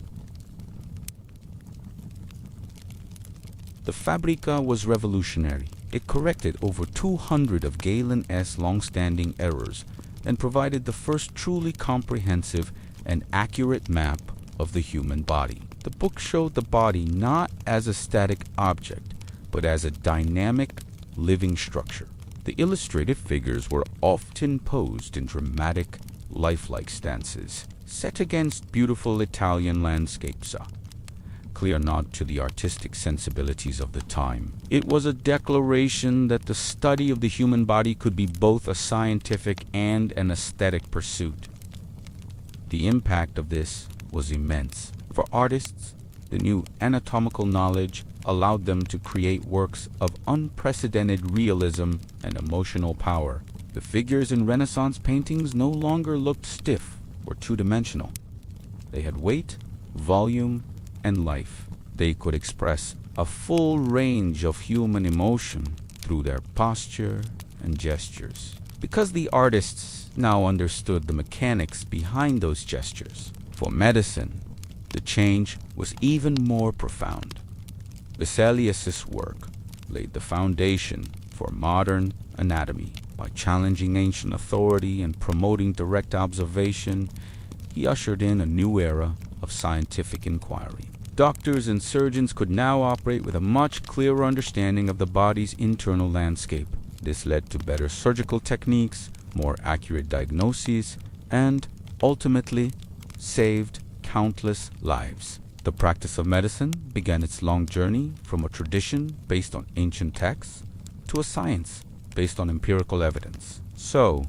The Fabrica was revolutionary. It corrected over 200 of Galen's long-standing errors and provided the first truly comprehensive and accurate map of the human body. The book showed the body not as a static object, but as a dynamic, living structure. The illustrated figures were often posed in dramatic, lifelike stances, set against beautiful Italian landscapes. Clear nod to the artistic sensibilities of the time. It was a declaration that the study of the human body could be both a scientific and an aesthetic pursuit. The impact of this was immense. For artists, the new anatomical knowledge allowed them to create works of unprecedented realism and emotional power. The figures in Renaissance paintings no longer looked stiff or two-dimensional. They had weight, volume, and life. They could express a full range of human emotion through their posture and gestures. Because the artists now understood the mechanics behind those gestures. For medicine, the change was even more profound. Vesalius's work laid the foundation for modern anatomy. By challenging ancient authority and promoting direct observation, he ushered in a new era of scientific inquiry. Doctors and surgeons could now operate with a much clearer understanding of the body's internal landscape. This led to better surgical techniques, more accurate diagnoses, and ultimately saved countless lives. The practice of medicine began its long journey from a tradition based on ancient texts to a science based on empirical evidence. So,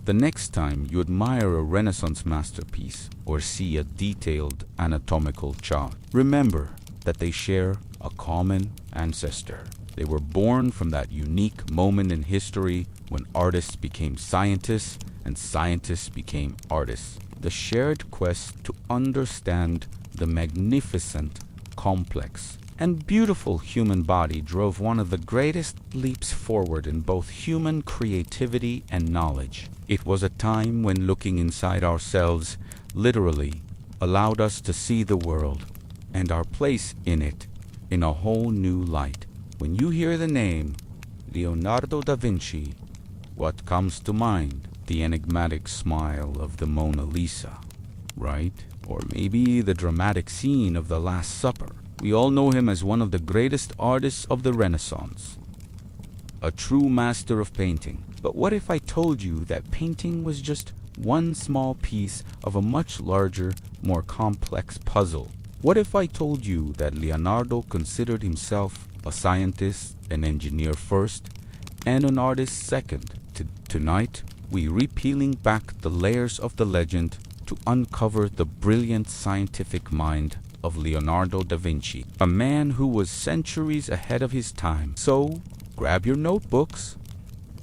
the next time you admire a Renaissance masterpiece or see a detailed anatomical chart, remember that they share a common ancestor. They were born from that unique moment in history when artists became scientists and scientists became artists. The shared quest to understand the magnificent, complex, and beautiful human body drove one of the greatest leaps forward in both human creativity and knowledge. It was a time when looking inside ourselves literally allowed us to see the world and our place in it in a whole new light. When you hear the name Leonardo da Vinci, what comes to mind? The enigmatic smile of the Mona Lisa, right? Or maybe the dramatic scene of the Last Supper. We all know him as one of the greatest artists of the Renaissance, a true master of painting. But what if I told you that painting was just one small piece of a much larger, more complex puzzle. What if I told you that Leonardo considered himself a scientist, an engineer first, and an artist second? Tonight, we repealing back the layers of the legend to uncover the brilliant scientific mind of Leonardo da Vinci, a man who was centuries ahead of his time. So, grab your notebooks.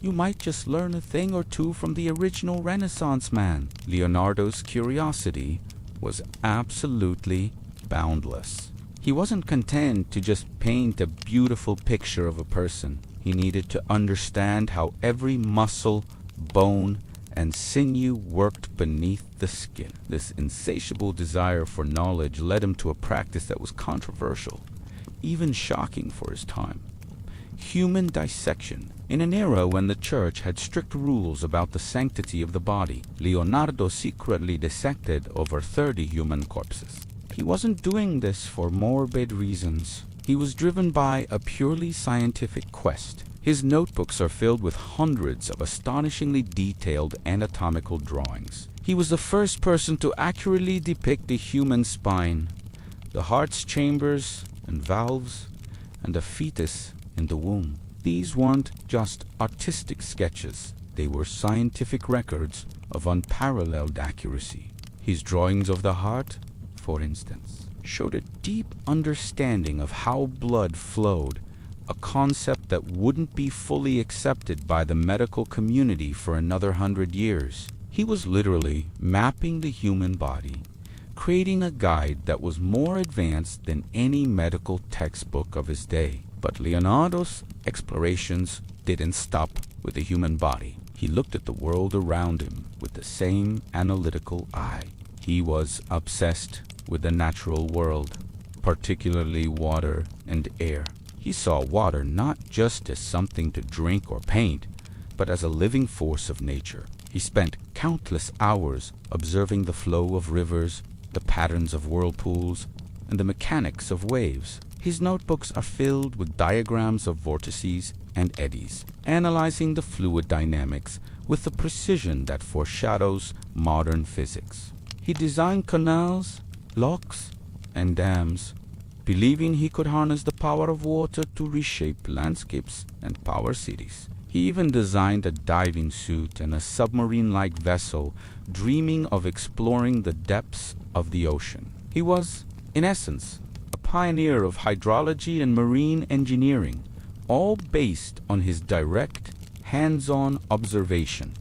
You might just learn a thing or two from the original Renaissance man. Leonardo's curiosity was absolutely boundless. He wasn't content to just paint a beautiful picture of a person. He needed to understand how every muscle, bone, and sinew worked beneath the skin. This insatiable desire for knowledge led him to a practice that was controversial, even shocking for his time: human dissection. In an era when the church had strict rules about the sanctity of the body, Leonardo secretly dissected over 30 human corpses. He wasn't doing this for morbid reasons. He was driven by a purely scientific quest. His notebooks are filled with hundreds of astonishingly detailed anatomical drawings. He was the first person to accurately depict the human spine, the heart's chambers and valves, and the fetus in the womb. These weren't just artistic sketches. They were scientific records of unparalleled accuracy. His drawings of the heart, for instance, showed a deep understanding of how blood flowed, a concept that wouldn't be fully accepted by the medical community for another 100 years. He was literally mapping the human body, creating a guide that was more advanced than any medical textbook of his day. But Leonardo's explorations didn't stop with the human body. He looked at the world around him with the same analytical eye. He was obsessed with the natural world, particularly water and air. He saw water not just as something to drink or paint, but as a living force of nature. He spent countless hours observing the flow of rivers, the patterns of whirlpools, and the mechanics of waves. His notebooks are filled with diagrams of vortices and eddies, analyzing the fluid dynamics with a precision that foreshadows modern physics. He designed canals, locks, and dams, believing he could harness the power of water to reshape landscapes and power cities. He even designed a diving suit and a submarine-like vessel, dreaming of exploring the depths of the ocean. He was, in essence, a pioneer of hydrology and marine engineering, all based on his direct, hands-on observation.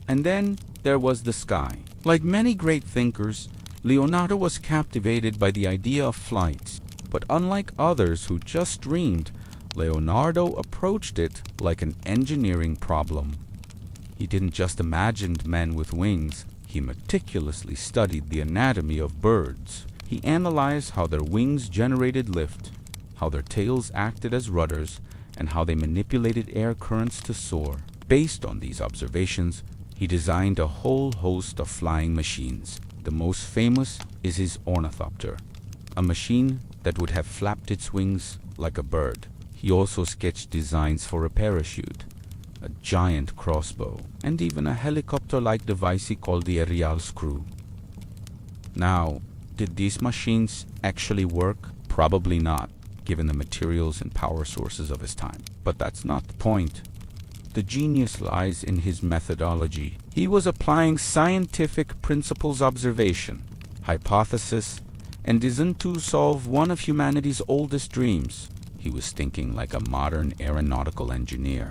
And then there was the sky. Like many great thinkers, Leonardo was captivated by the idea of flight, but unlike others who just dreamed, Leonardo approached it like an engineering problem. He didn't just imagine men with wings. He meticulously studied the anatomy of birds. He analyzed how their wings generated lift, how their tails acted as rudders, and how they manipulated air currents to soar. Based on these observations, he designed a whole host of flying machines. The most famous is his ornithopter, a machine that would have flapped its wings like a bird. He also sketched designs for a parachute, a giant crossbow, and even a helicopter-like device he called the aerial screw. Now, did these machines actually work? Probably not, given the materials and power sources of his time. But that's not the point. The genius lies in his methodology. He was applying scientific principles, observation, hypothesis, and reason to solve one of humanity's oldest dreams. He was thinking like a modern aeronautical engineer,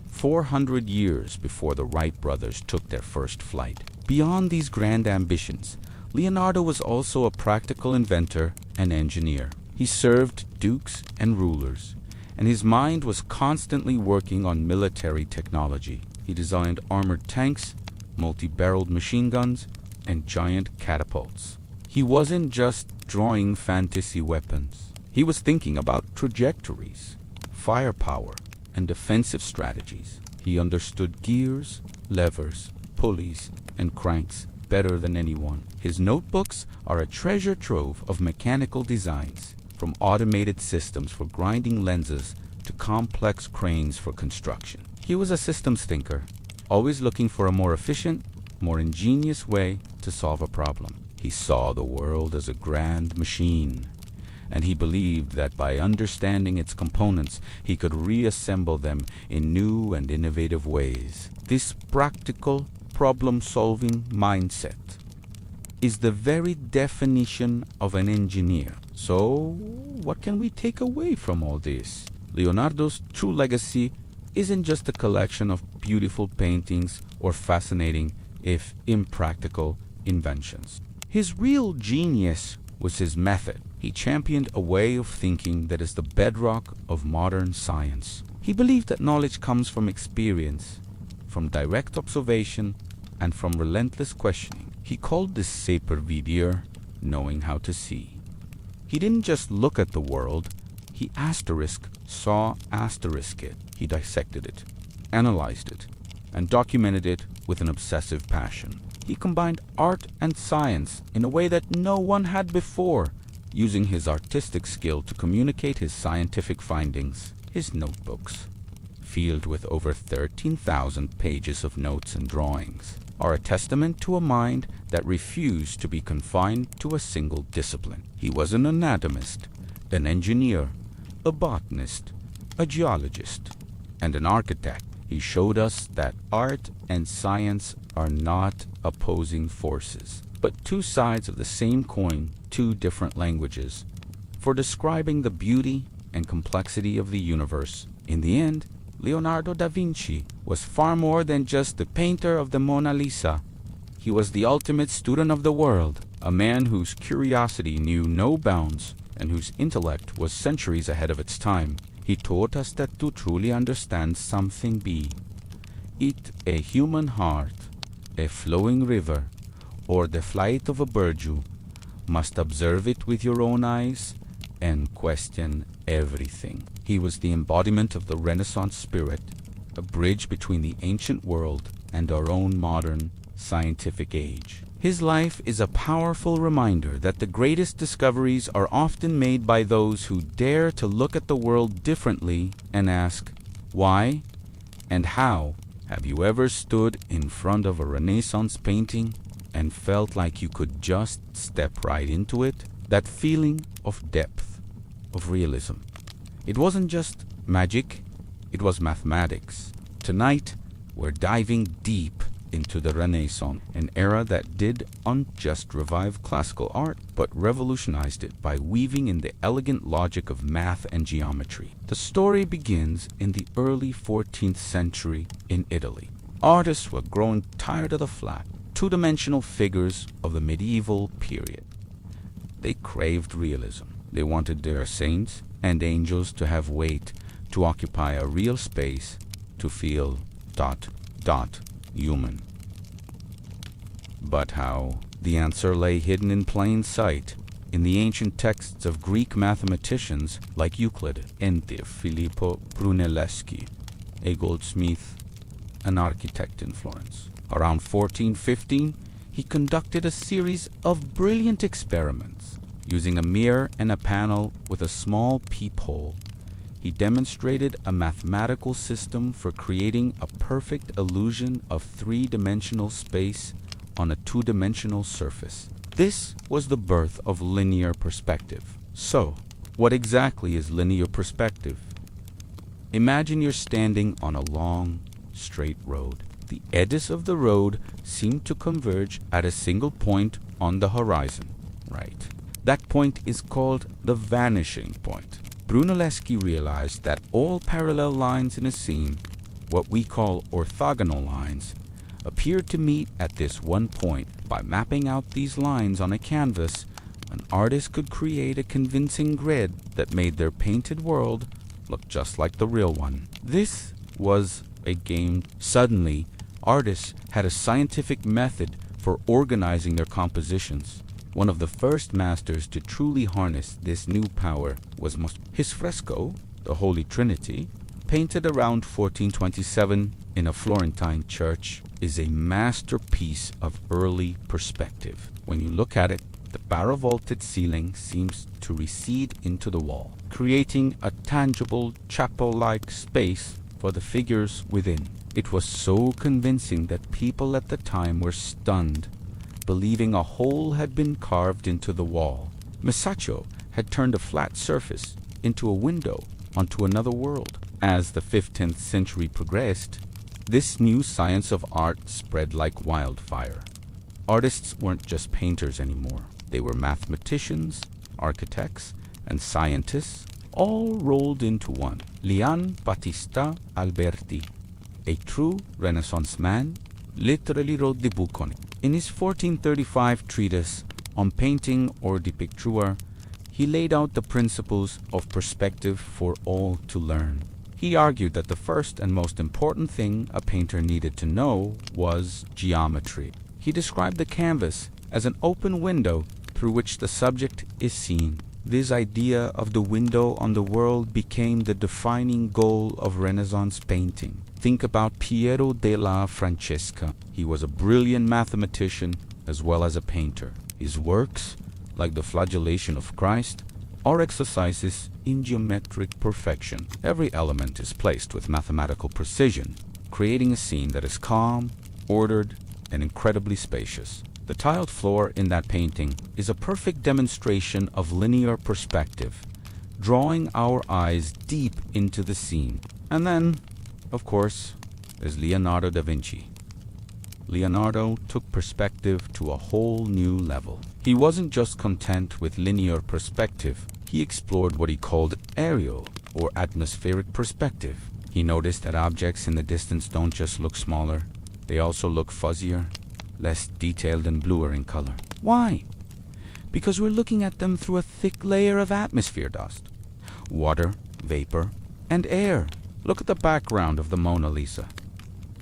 400 years before the Wright brothers took their first flight. Beyond these grand ambitions, Leonardo was also a practical inventor and engineer. He served dukes and rulers, and his mind was constantly working on military technology. He designed armored tanks, multi-barreled machine guns, and giant catapults. He wasn't just drawing fantasy weapons. He was thinking about trajectories, firepower, and defensive strategies. He understood gears, levers, pulleys, and cranks better than anyone. His notebooks are a treasure trove of mechanical designs, from automated systems for grinding lenses to complex cranes for construction. He was a systems thinker, always looking for a more efficient, more ingenious way to solve a problem. He saw the world as a grand machine, and he believed that by understanding its components, he could reassemble them in new and innovative ways. This practical, problem-solving mindset is the very definition of an engineer. So, what can we take away from all this? Leonardo's true legacy isn't just a collection of beautiful paintings or fascinating, if impractical, inventions. His real genius was his method. He championed a way of thinking that is the bedrock of modern science. He believed that knowledge comes from experience, from direct observation, and from relentless questioning. He called this saper videre, knowing how to see. He didn't just look at the world, he saw it. He dissected it, analyzed it, and documented it with an obsessive passion. He combined art and science in a way that no one had before, using his artistic skill to communicate his scientific findings. His notebooks, filled with over 13,000 pages of notes and drawings, are a testament to a mind that refused to be confined to a single discipline. He was an anatomist, an engineer, a botanist, a geologist, and an architect. He showed us that art and science are not opposing forces, but two sides of the same coin, two different languages, for describing the beauty and complexity of the universe. In the end, Leonardo da Vinci was far more than just the painter of the Mona Lisa. He was the ultimate student of the world, a man whose curiosity knew no bounds and whose intellect was centuries ahead of its time. He taught us that to truly understand something be it a human heart, a flowing river, or the flight of a bird, you must observe it with your own eyes and question everything. He was the embodiment of the Renaissance spirit, a bridge between the ancient world and our own modern scientific age. His life is a powerful reminder that the greatest discoveries are often made by those who dare to look at the world differently and ask, why and how? Have you ever stood in front of a Renaissance painting and felt like you could just step right into it? That feeling of depth, of realism. It wasn't just magic, it was mathematics. Tonight, we're diving deep into the Renaissance, an era that did not just revive classical art, but revolutionized it by weaving in the elegant logic of math and geometry. The story begins in the early 14th century in Italy. Artists were growing tired of the flat, two-dimensional figures of the medieval period. They craved realism. They wanted their saints and angels to have weight, to occupy a real space, to feel ... human. But how? The answer lay hidden in plain sight, in the ancient texts of Greek mathematicians like Euclid and Filippo Brunelleschi, a goldsmith, an architect in Florence. Around 1415, he conducted a series of brilliant experiments. Using a mirror and a panel with a small peephole, he demonstrated a mathematical system for creating a perfect illusion of three-dimensional space on a two-dimensional surface. This was the birth of linear perspective. So, what exactly is linear perspective? Imagine you're standing on a long, straight road. The edges of the road seem to converge at a single point on the horizon, right? That point is called the vanishing point. Brunelleschi realized that all parallel lines in a scene, what we call orthogonal lines, appeared to meet at this one point. By mapping out these lines on a canvas, an artist could create a convincing grid that made their painted world look just like the real one. This was a game. Suddenly, artists had a scientific method for organizing their compositions. One of the first masters to truly harness this new power was his fresco, the Holy Trinity, painted around 1427 in a Florentine church, is a masterpiece of early perspective. When you look at it, the barrel-vaulted ceiling seems to recede into the wall, creating a tangible chapel-like space for the figures within. It was so convincing that people at the time were stunned, believing a hole had been carved into the wall. Masaccio had turned a flat surface into a window onto another world. As the 15th century progressed, this new science of art spread like wildfire. Artists weren't just painters anymore. They were mathematicians, architects, and scientists, all rolled into one. Leon Battista Alberti, a true Renaissance man, literally wrote the book on it. In his 1435 treatise on painting or de pictura, he laid out the principles of perspective for all to learn. He argued that the first and most important thing a painter needed to know was geometry. He described the canvas as an open window through which the subject is seen. This idea of the window on the world became the defining goal of Renaissance painting. Think about Piero della Francesca. He was a brilliant mathematician as well as a painter. His works, like the Flagellation of Christ, are exercises in geometric perfection. Every element is placed with mathematical precision, creating a scene that is calm, ordered, and incredibly spacious. The tiled floor in that painting is a perfect demonstration of linear perspective, drawing our eyes deep into the scene. And then, of course, there's Leonardo da Vinci. Leonardo took perspective to a whole new level. He wasn't just content with linear perspective. He explored what he called aerial or atmospheric perspective. He noticed that objects in the distance don't just look smaller, they also look fuzzier, less detailed and bluer in color. Why? Because we're looking at them through a thick layer of atmosphere dust, water, vapor, and air. Look at the background of the Mona Lisa.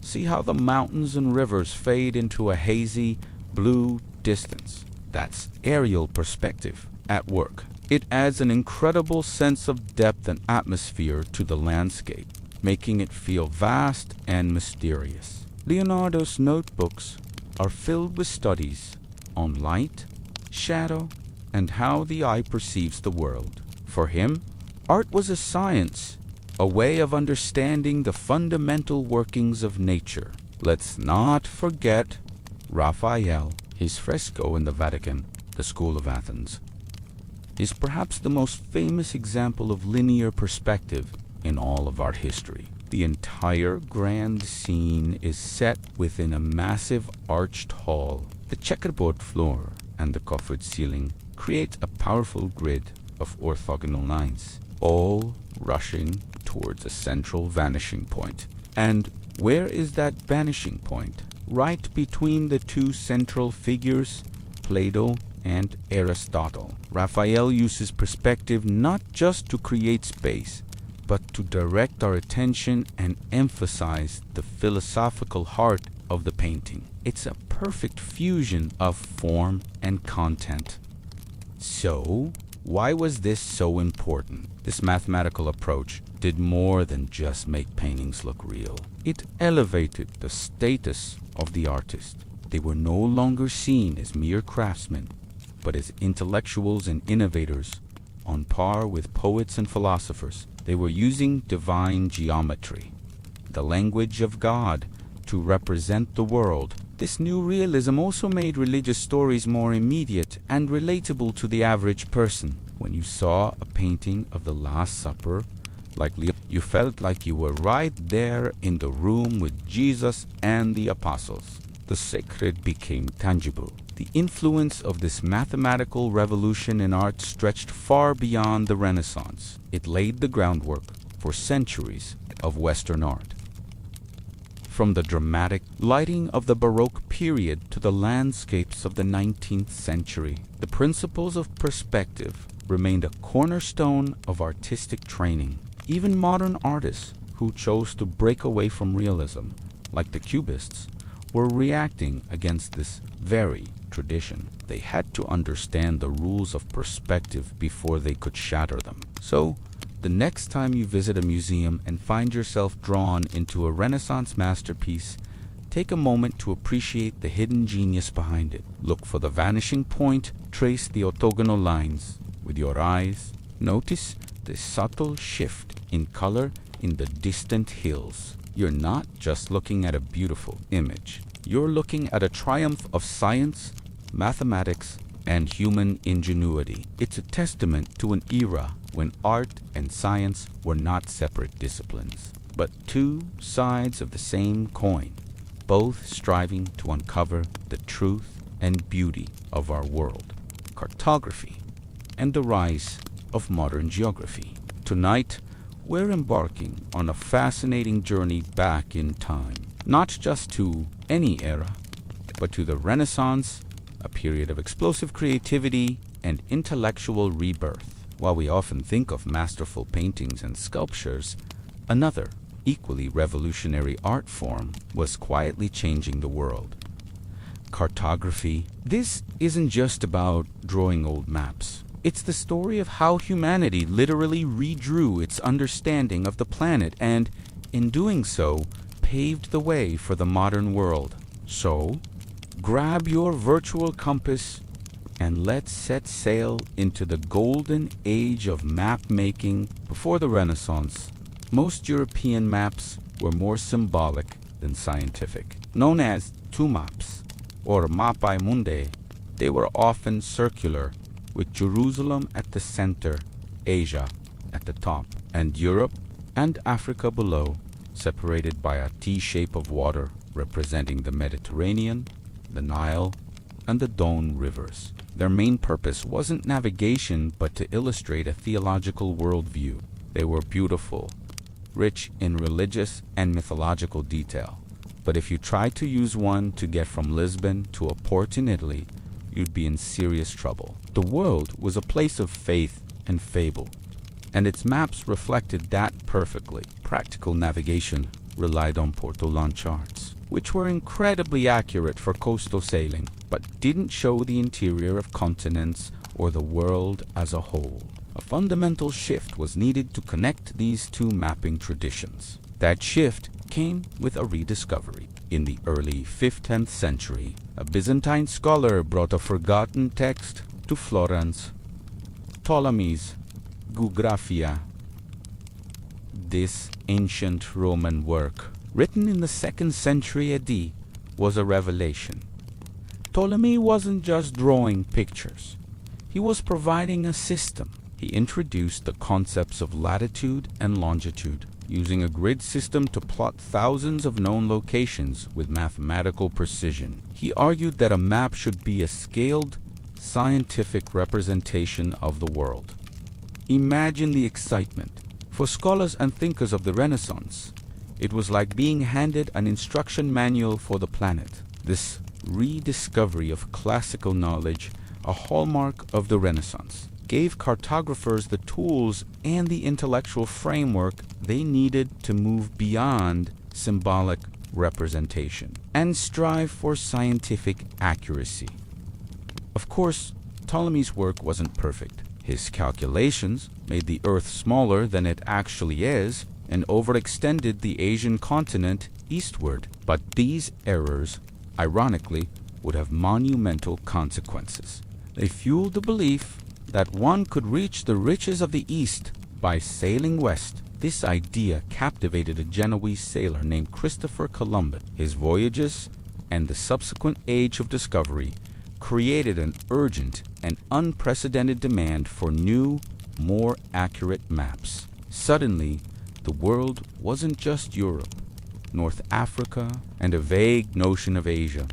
See how the mountains and rivers fade into a hazy, blue distance. That's aerial perspective at work. It adds an incredible sense of depth and atmosphere to the landscape, making it feel vast and mysterious. Leonardo's notebooks are filled with studies on light, shadow, and how the eye perceives the world. For him, art was a science, a way of understanding the fundamental workings of nature. Let's not forget Raphael. His fresco in the Vatican, the School of Athens, is perhaps the most famous example of linear perspective in all of art history. The entire grand scene is set within a massive arched hall. The checkerboard floor and the coffered ceiling create a powerful grid of orthogonal lines, all rushing towards a central vanishing point. And where is that vanishing point? Right between the two central figures, Plato and Aristotle. Raphael uses perspective not just to create space, but to direct our attention and emphasize the philosophical heart of the painting. It's a perfect fusion of form and content. So, why was this so important? This mathematical approach did more than just make paintings look real. It elevated the status of the artist. They were no longer seen as mere craftsmen, but as intellectuals and innovators on par with poets and philosophers. They were using divine geometry, the language of God, to represent the world. This new realism also made religious stories more immediate and relatable to the average person. When you saw a painting of the Last Supper, like Leo, you felt like you were right there in the room with Jesus and the apostles. The sacred became tangible. The influence of this mathematical revolution in art stretched far beyond the Renaissance. It laid the groundwork for centuries of Western art. From the dramatic lighting of the Baroque period to the landscapes of the 19th century, the principles of perspective remained a cornerstone of artistic training. Even modern artists who chose to break away from realism, like the Cubists, were reacting against this very tradition. They had to understand the rules of perspective before they could shatter them. So, the next time you visit a museum and find yourself drawn into a Renaissance masterpiece, take a moment to appreciate the hidden genius behind it. Look for the vanishing point, trace the orthogonal lines with your eyes. Notice the subtle shift in color in the distant hills. you're not just looking at a beautiful image. You're looking at a triumph of science, mathematics, and human ingenuity. It's a testament to an era when art and science were not separate disciplines, but two sides of the same coin, both striving to uncover the truth and beauty of our world, cartography, and the rise of modern geography. Tonight, we're embarking on a fascinating journey back in time, not just to any era, but to the Renaissance, a period of explosive creativity and intellectual rebirth. While we often think of masterful paintings and sculptures, another, equally revolutionary art form was quietly changing the world: cartography. This isn't just about drawing old maps. It's the story of how humanity literally redrew its understanding of the planet and, in doing so, paved the way for the modern world. So, grab your virtual compass and let's set sail into the golden age of map making. Before the Renaissance, most European maps were more symbolic than scientific. Known as two maps, or mappae mundi, they were often circular, with Jerusalem at the center, Asia at the top, and Europe and Africa below, separated by a T-shape of water representing the Mediterranean, the Nile, and the Don rivers. Their main purpose wasn't navigation, but to illustrate a theological worldview. They were beautiful, rich in religious and mythological detail. But if you tried to use one to get from Lisbon to a port in Italy, you'd be in serious trouble. The world was a place of faith and fable, and its maps reflected that perfectly. Practical navigation relied on portolan charts, which were incredibly accurate for coastal sailing, but didn't show the interior of continents or the world as a whole. A fundamental shift was needed to connect these two mapping traditions. That shift came with a rediscovery. In the early 5th-10th century, a Byzantine scholar brought a forgotten text to Florence, Ptolemy's Geographia. This ancient Roman work, written in the 2nd century AD, was a revelation. Ptolemy wasn't just drawing pictures. He was providing a system. He introduced the concepts of latitude and longitude, using a grid system to plot thousands of known locations with mathematical precision. He argued that a map should be a scaled, scientific representation of the world. Imagine the excitement. For scholars and thinkers of the Renaissance, it was like being handed an instruction manual for the planet. This rediscovery of classical knowledge, a hallmark of the Renaissance, gave cartographers the tools and the intellectual framework they needed to move beyond symbolic representation and strive for scientific accuracy. Of course, Ptolemy's work wasn't perfect. His calculations made the Earth smaller than it actually is and overextended the Asian continent eastward. But these errors, ironically, would have monumental consequences. They fueled the belief that one could reach the riches of the East by sailing west. This idea captivated a Genoese sailor named Christopher Columbus. His voyages and the subsequent age of discovery created an urgent and unprecedented demand for new, more accurate maps. Suddenly, the world wasn't just Europe, North Africa, and a vague notion of Asia.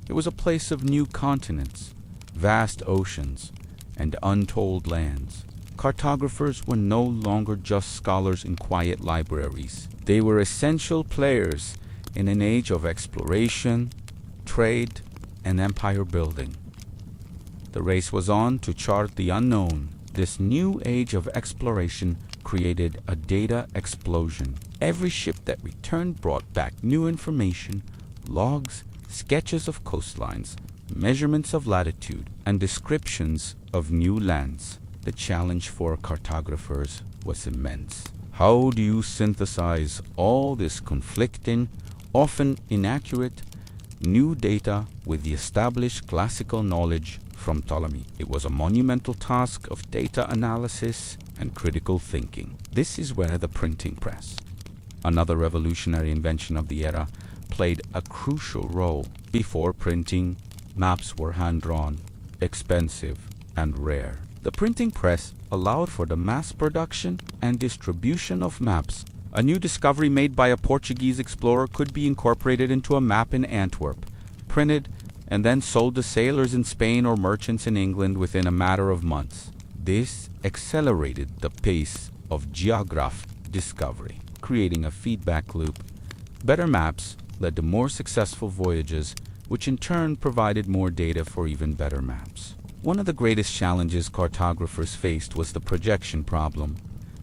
It was a place of new continents, vast oceans, and untold lands. Cartographers were no longer just scholars in quiet libraries. They were essential players in an age of exploration, trade, and empire building. The race was on to chart the unknown. This new age of exploration created a data explosion. Every ship that returned brought back new information, logs, sketches of coastlines, measurements of latitude, and descriptions of new lands. The challenge for cartographers was immense. How do you synthesize all this conflicting, often inaccurate, new data with the established classical knowledge from Ptolemy? It was a monumental task of data analysis and critical thinking. This is where the printing press, another revolutionary invention of the era, played a crucial role. Before printing, maps were hand-drawn, expensive, and rare. The printing press allowed for the mass production and distribution of maps. A new discovery made by a Portuguese explorer could be incorporated into a map in Antwerp, printed, and then sold to sailors in Spain or merchants in England within a matter of months. This accelerated the pace of geograph discovery, creating a feedback loop. Better maps led to more successful voyages, which in turn provided more data for even better maps. One of the greatest challenges cartographers faced was the projection problem.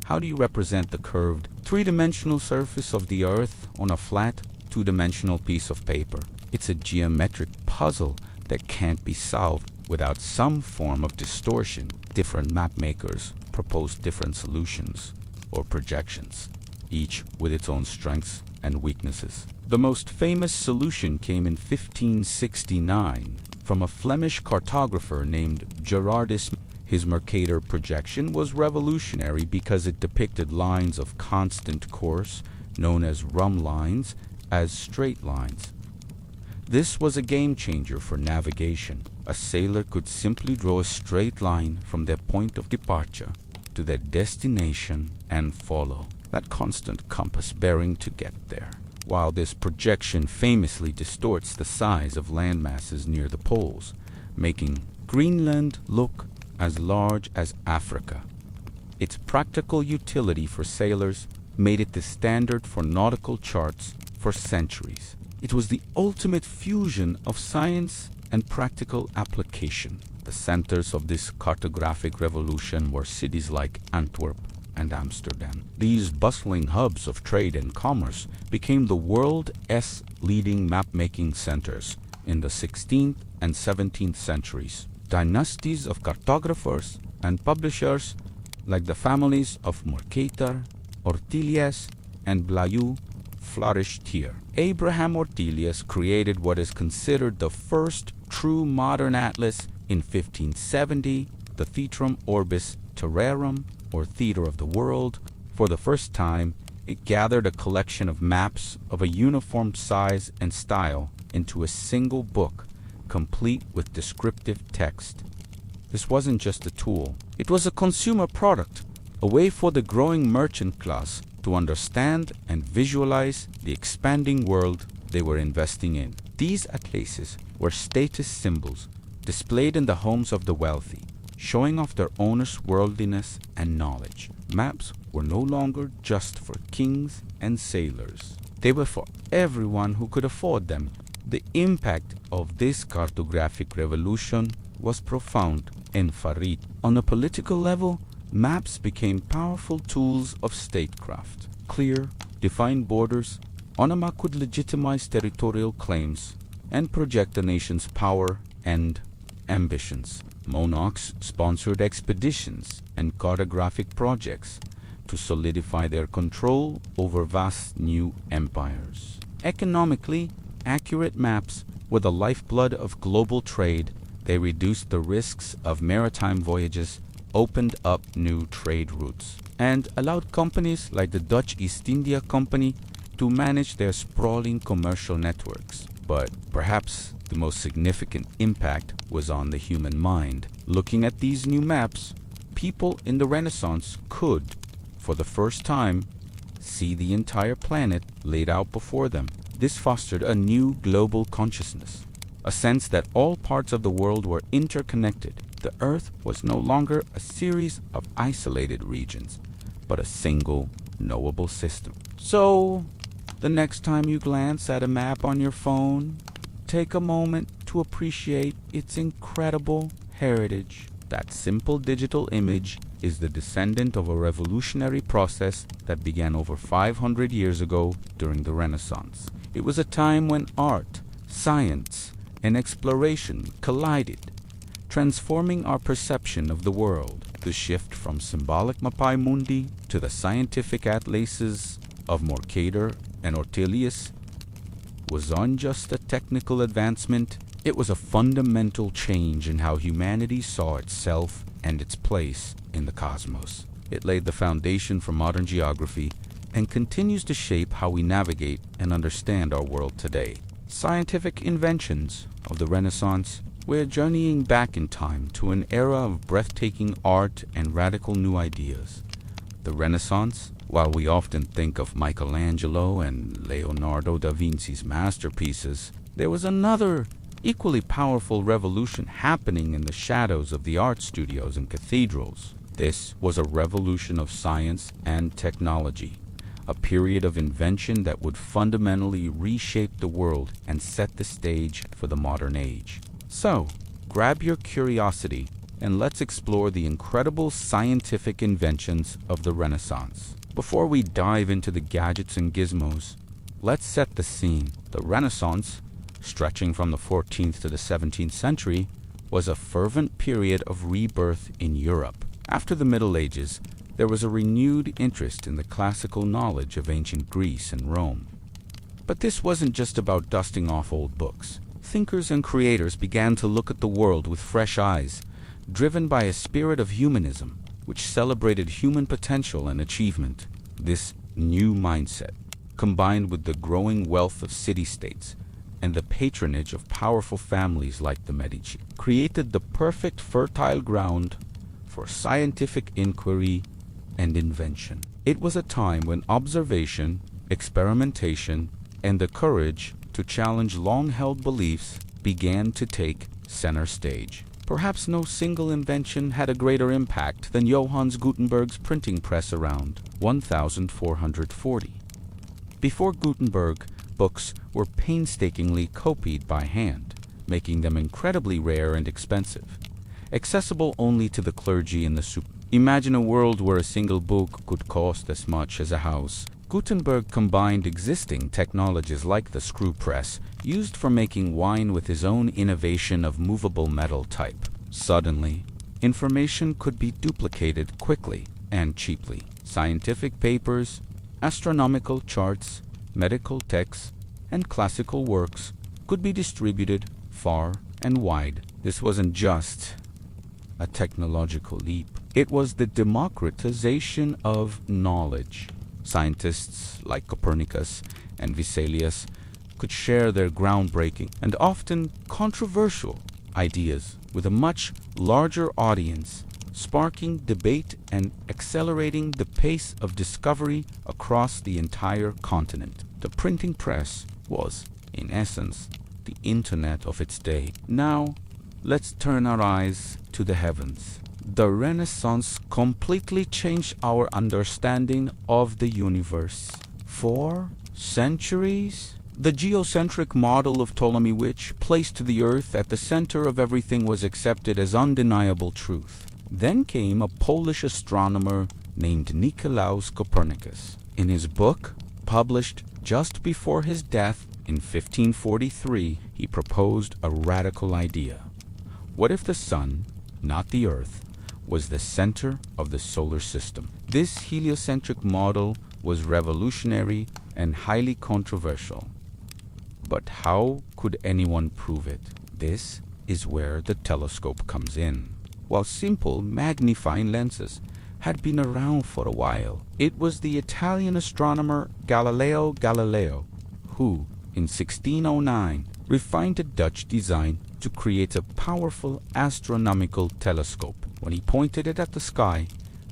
How do you represent the curved, three-dimensional surface of the Earth on a flat, two-dimensional piece of paper? It's a geometric puzzle that can't be solved without some form of distortion. Different map makers proposed different solutions or projections, each with its own strengths and weaknesses. The most famous solution came in 1569 from a Flemish cartographer named Gerardus. His Mercator projection was revolutionary because it depicted lines of constant course, known as rhumb lines, as straight lines. This was a game changer for navigation. A sailor could simply draw a straight line from their point of departure to their destination and follow that constant compass bearing to get there. While this projection famously distorts the size of land masses near the poles, making Greenland look as large as Africa. Its practical utility for sailors made it the standard for nautical charts for centuries. It was the ultimate fusion of science and practical application. The centers of this cartographic revolution were cities like Antwerp and Amsterdam. These bustling hubs of trade and commerce became the world's leading map-making centers in the 16th and 17th centuries. Dynasties of cartographers and publishers, like the families of Mercator, Ortelius, and Blaeu, flourished here. Abraham Ortelius created what is considered the first true modern atlas in 1570, the Theatrum Orbis Terrarum, or Theater of the World. For the first time, it gathered a collection of maps of a uniform size and style into a single book, complete with descriptive text. This wasn't just a tool. It was a consumer product, a way for the growing merchant class to understand and visualize the expanding world they were investing in. These atlases were status symbols displayed in the homes of the wealthy, showing off their owners' worldliness and knowledge. Maps were no longer just for kings and sailors. They were for everyone who could afford them. The impact of this cartographic revolution was profound and varied. On a political level, maps became powerful tools of statecraft. Clear, defined borders on a map could legitimize territorial claims and project a nation's power and ambitions. Monarchs sponsored expeditions and cartographic projects to solidify their control over vast new empires. Economically, accurate maps were the lifeblood of global trade. They reduced the risks of maritime voyages, opened up new trade routes, and allowed companies like the Dutch East India Company to manage their sprawling commercial networks. But perhaps the most significant impact was on the human mind. Looking at these new maps, people in the Renaissance could, for the first time, see the entire planet laid out before them. This fostered a new global consciousness, a sense that all parts of the world were interconnected. The Earth was no longer a series of isolated regions, but a single, knowable system. So, the next time you glance at a map on your phone, take a moment to appreciate its incredible heritage. That simple digital image is the descendant of a revolutionary process that began over 500 years ago during the Renaissance. It was a time when art, science, and exploration collided, transforming our perception of the world. The shift from symbolic Mapai Mundi to the scientific atlases of Mercator and Ortelius wasn't just a technical advancement, it was a fundamental change in how humanity saw itself and its place in the cosmos. It laid the foundation for modern geography, and continues to shape how we navigate and understand our world today. Scientific inventions of the Renaissance. We're journeying back in time to an era of breathtaking art and radical new ideas. The Renaissance, while we often think of Michelangelo and Leonardo da Vinci's masterpieces, there was another equally powerful revolution happening in the shadows of the art studios and cathedrals. This was a revolution of science and technology, a period of invention that would fundamentally reshape the world and set the stage for the modern age. So, grab your curiosity and let's explore the incredible scientific inventions of the Renaissance. Before we dive into the gadgets and gizmos, let's set the scene. The Renaissance, stretching from the 14th to the 17th century, was a fervent period of rebirth in Europe. After the Middle Ages, there was a renewed interest in the classical knowledge of ancient Greece and Rome. But this wasn't just about dusting off old books. Thinkers and creators began to look at the world with fresh eyes, driven by a spirit of humanism, which celebrated human potential and achievement. This new mindset, combined with the growing wealth of city-states and the patronage of powerful families like the Medici, created the perfect fertile ground for scientific inquiry and invention. It was a time when observation, experimentation, and the courage to challenge long-held beliefs began to take center stage. Perhaps no single invention had a greater impact than Johannes Gutenberg's printing press around 1440. Before Gutenberg, books were painstakingly copied by hand, making them incredibly rare and expensive, accessible only to the clergy and the super. Imagine a world where a single book could cost as much as a house. Gutenberg combined existing technologies like the screw press, used for making wine, with his own innovation of movable metal type. Suddenly, information could be duplicated quickly and cheaply. Scientific papers, astronomical charts, medical texts, and classical works could be distributed far and wide. This wasn't just a technological leap. It was the democratization of knowledge. Scientists like Copernicus and Vesalius could share their groundbreaking and often controversial ideas with a much larger audience, sparking debate and accelerating the pace of discovery across the entire continent. The printing press was, in essence, the internet of its day. Now, let's turn our eyes to the heavens. The Renaissance completely changed our understanding of the universe. For centuries, the geocentric model of Ptolemy, which placed the Earth at the center of everything, was accepted as undeniable truth. Then came a Polish astronomer named Nicolaus Copernicus. In his book, published just before his death in 1543, he proposed a radical idea. What if the sun, not the Earth, was the center of the solar system? This heliocentric model was revolutionary and highly controversial. But how could anyone prove it? This is where the telescope comes in. While simple magnifying lenses had been around for a while, it was the Italian astronomer Galileo Galilei who, in 1609, refined a Dutch design to create a powerful astronomical telescope. When he pointed it at the sky,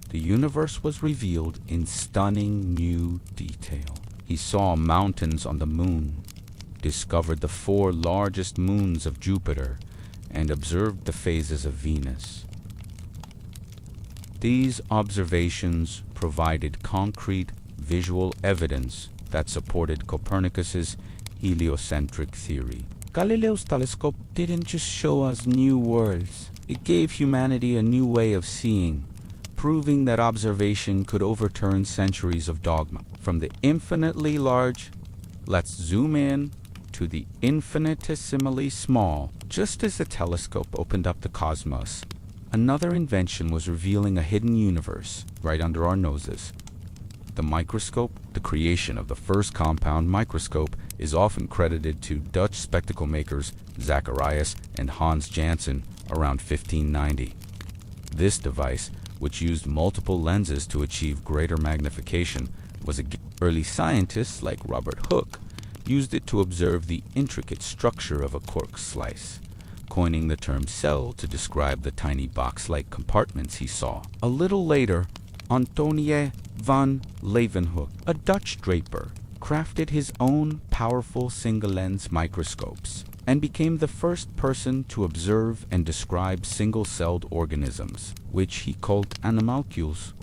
the universe was revealed in stunning new detail. He saw mountains on the moon, discovered the 4 largest moons of Jupiter, and observed the phases of Venus. These observations provided concrete visual evidence that supported Copernicus's heliocentric theory. Galileo's telescope didn't just show us new worlds. It gave humanity a new way of seeing, proving that observation could overturn centuries of dogma. From the infinitely large, let's zoom in, to the infinitesimally small. Just as the telescope opened up the cosmos, another invention was revealing a hidden universe right under our noses. The microscope, the creation of the first compound microscope, is often credited to Dutch spectacle makers Zacharias and Hans Janssen around 1590. This device, which used multiple lenses to achieve greater magnification, was a gift. Early scientists like Robert Hooke used it to observe the intricate structure of a cork slice, coining the term cell to describe the tiny box-like compartments he saw. A little later, Antonie van Leeuwenhoek, a Dutch draper, crafted his own powerful single-lens microscopes and became the first person to observe and describe single-celled organisms, which he called animalcules.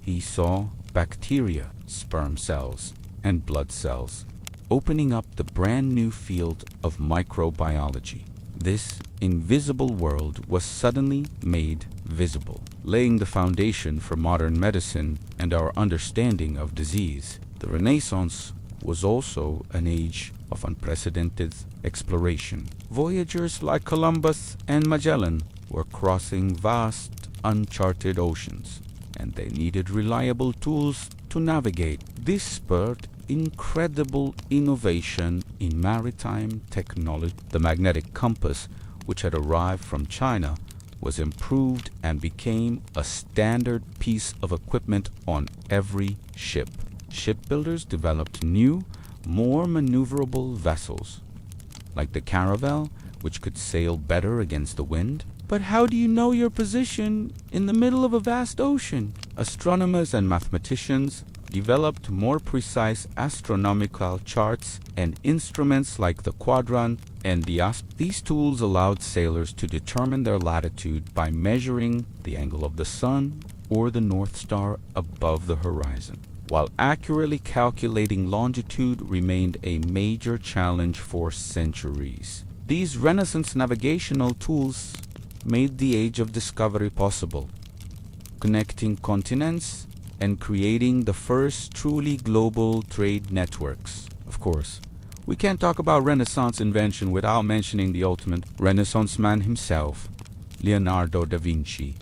He saw bacteria, sperm cells, and blood cells, opening up the brand new field of microbiology. This invisible world was suddenly made visible, laying the foundation for modern medicine and our understanding of disease. The Renaissance was also an age of unprecedented exploration. Voyagers like Columbus and Magellan were crossing vast, uncharted oceans, and they needed reliable tools to navigate. This spurred incredible innovation in maritime technology. The magnetic compass, which had arrived from China, was improved and became a standard piece of equipment on every ship. Shipbuilders developed new, more maneuverable vessels, like the caravel, which could sail better against the wind. But how do you know your position in the middle of a vast ocean? Astronomers and mathematicians developed more precise astronomical charts and instruments like the quadrant and the These tools allowed sailors to determine their latitude by measuring the angle of the sun or the North Star above the horizon, while accurately calculating longitude remained a major challenge for centuries. These Renaissance navigational tools made the age of discovery possible, connecting continents and creating the first truly global trade networks. Of course, we can't talk about Renaissance invention without mentioning the ultimate Renaissance man himself, Leonardo da Vinci.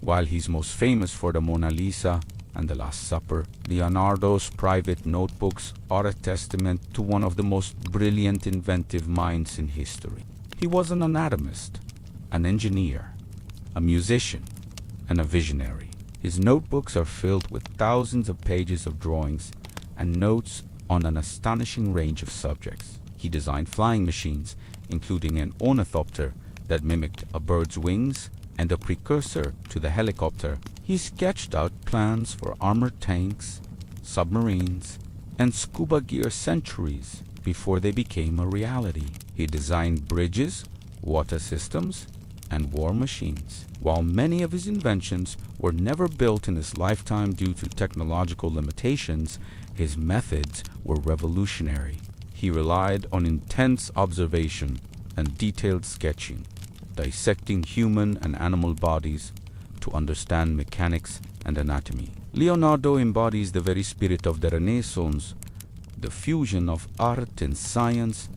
While he's most famous for the Mona Lisa and the Last Supper, Leonardo's private notebooks are a testament to one of the most brilliant inventive minds in history. He was an anatomist, an engineer, a musician, and a visionary. His notebooks are filled with thousands of pages of drawings and notes on an astonishing range of subjects. He designed flying machines, including an ornithopter that mimicked a bird's wings and a precursor to the helicopter. He sketched out plans for armored tanks, submarines, and scuba gear centuries before they became a reality. He designed bridges, water systems, and war machines. While many of his inventions were never built in his lifetime due to technological limitations, his methods were revolutionary. He relied on intense observation and detailed sketching, dissecting human and animal bodies to understand mechanics and anatomy. Leonardo embodies the very spirit of the Renaissance, the fusion of art and science,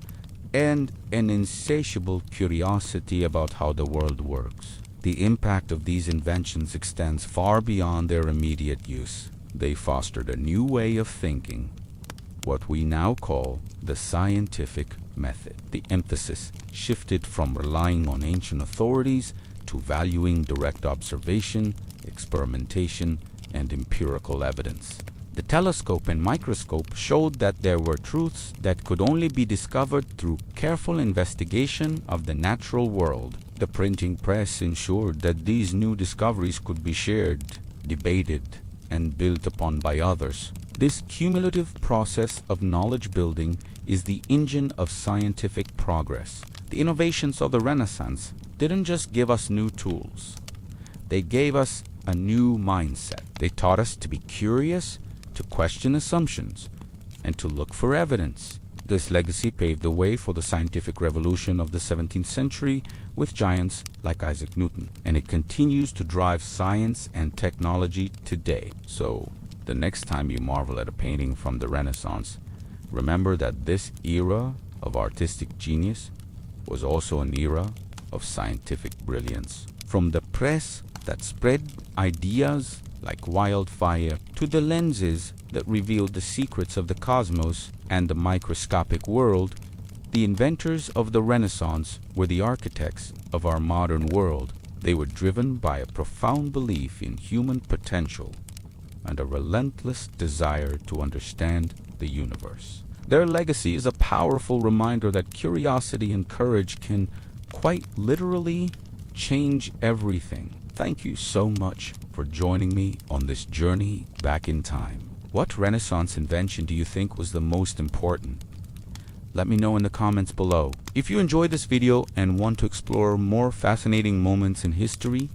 and an insatiable curiosity about how the world works. The impact of these inventions extends far beyond their immediate use. They fostered a new way of thinking, what we now call the scientific method. The emphasis shifted from relying on ancient authorities to valuing direct observation, experimentation, and empirical evidence. The telescope and microscope showed that there were truths that could only be discovered through careful investigation of the natural world. The printing press ensured that these new discoveries could be shared, debated, and built upon by others. This cumulative process of knowledge building is the engine of scientific progress. The innovations of the Renaissance didn't just give us new tools. They gave us a new mindset. They taught us to be curious, to question assumptions, and to look for evidence. This legacy paved the way for the scientific revolution of the 17th century with giants like Isaac Newton, and it continues to drive science and technology today. So, the next time you marvel at a painting from the Renaissance, remember that this era of artistic genius was also an era of scientific brilliance. From the press that spread ideas like wildfire to the lenses that revealed the secrets of the cosmos and the microscopic world, the inventors of the Renaissance were the architects of our modern world. They were driven by a profound belief in human potential, and a relentless desire to understand the universe. Their legacy is a powerful reminder that curiosity and courage can quite literally change everything. Thank you so much for joining me on this journey back in time. What Renaissance invention do you think was the most important? Let me know in the comments below. If you enjoyed this video and want to explore more fascinating moments in history,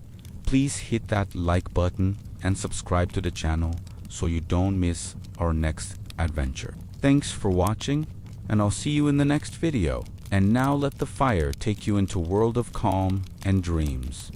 please hit that like button and subscribe to the channel so you don't miss our next adventure. Thanks for watching, and I'll see you in the next video. And now let the fire take you into a world of calm and dreams.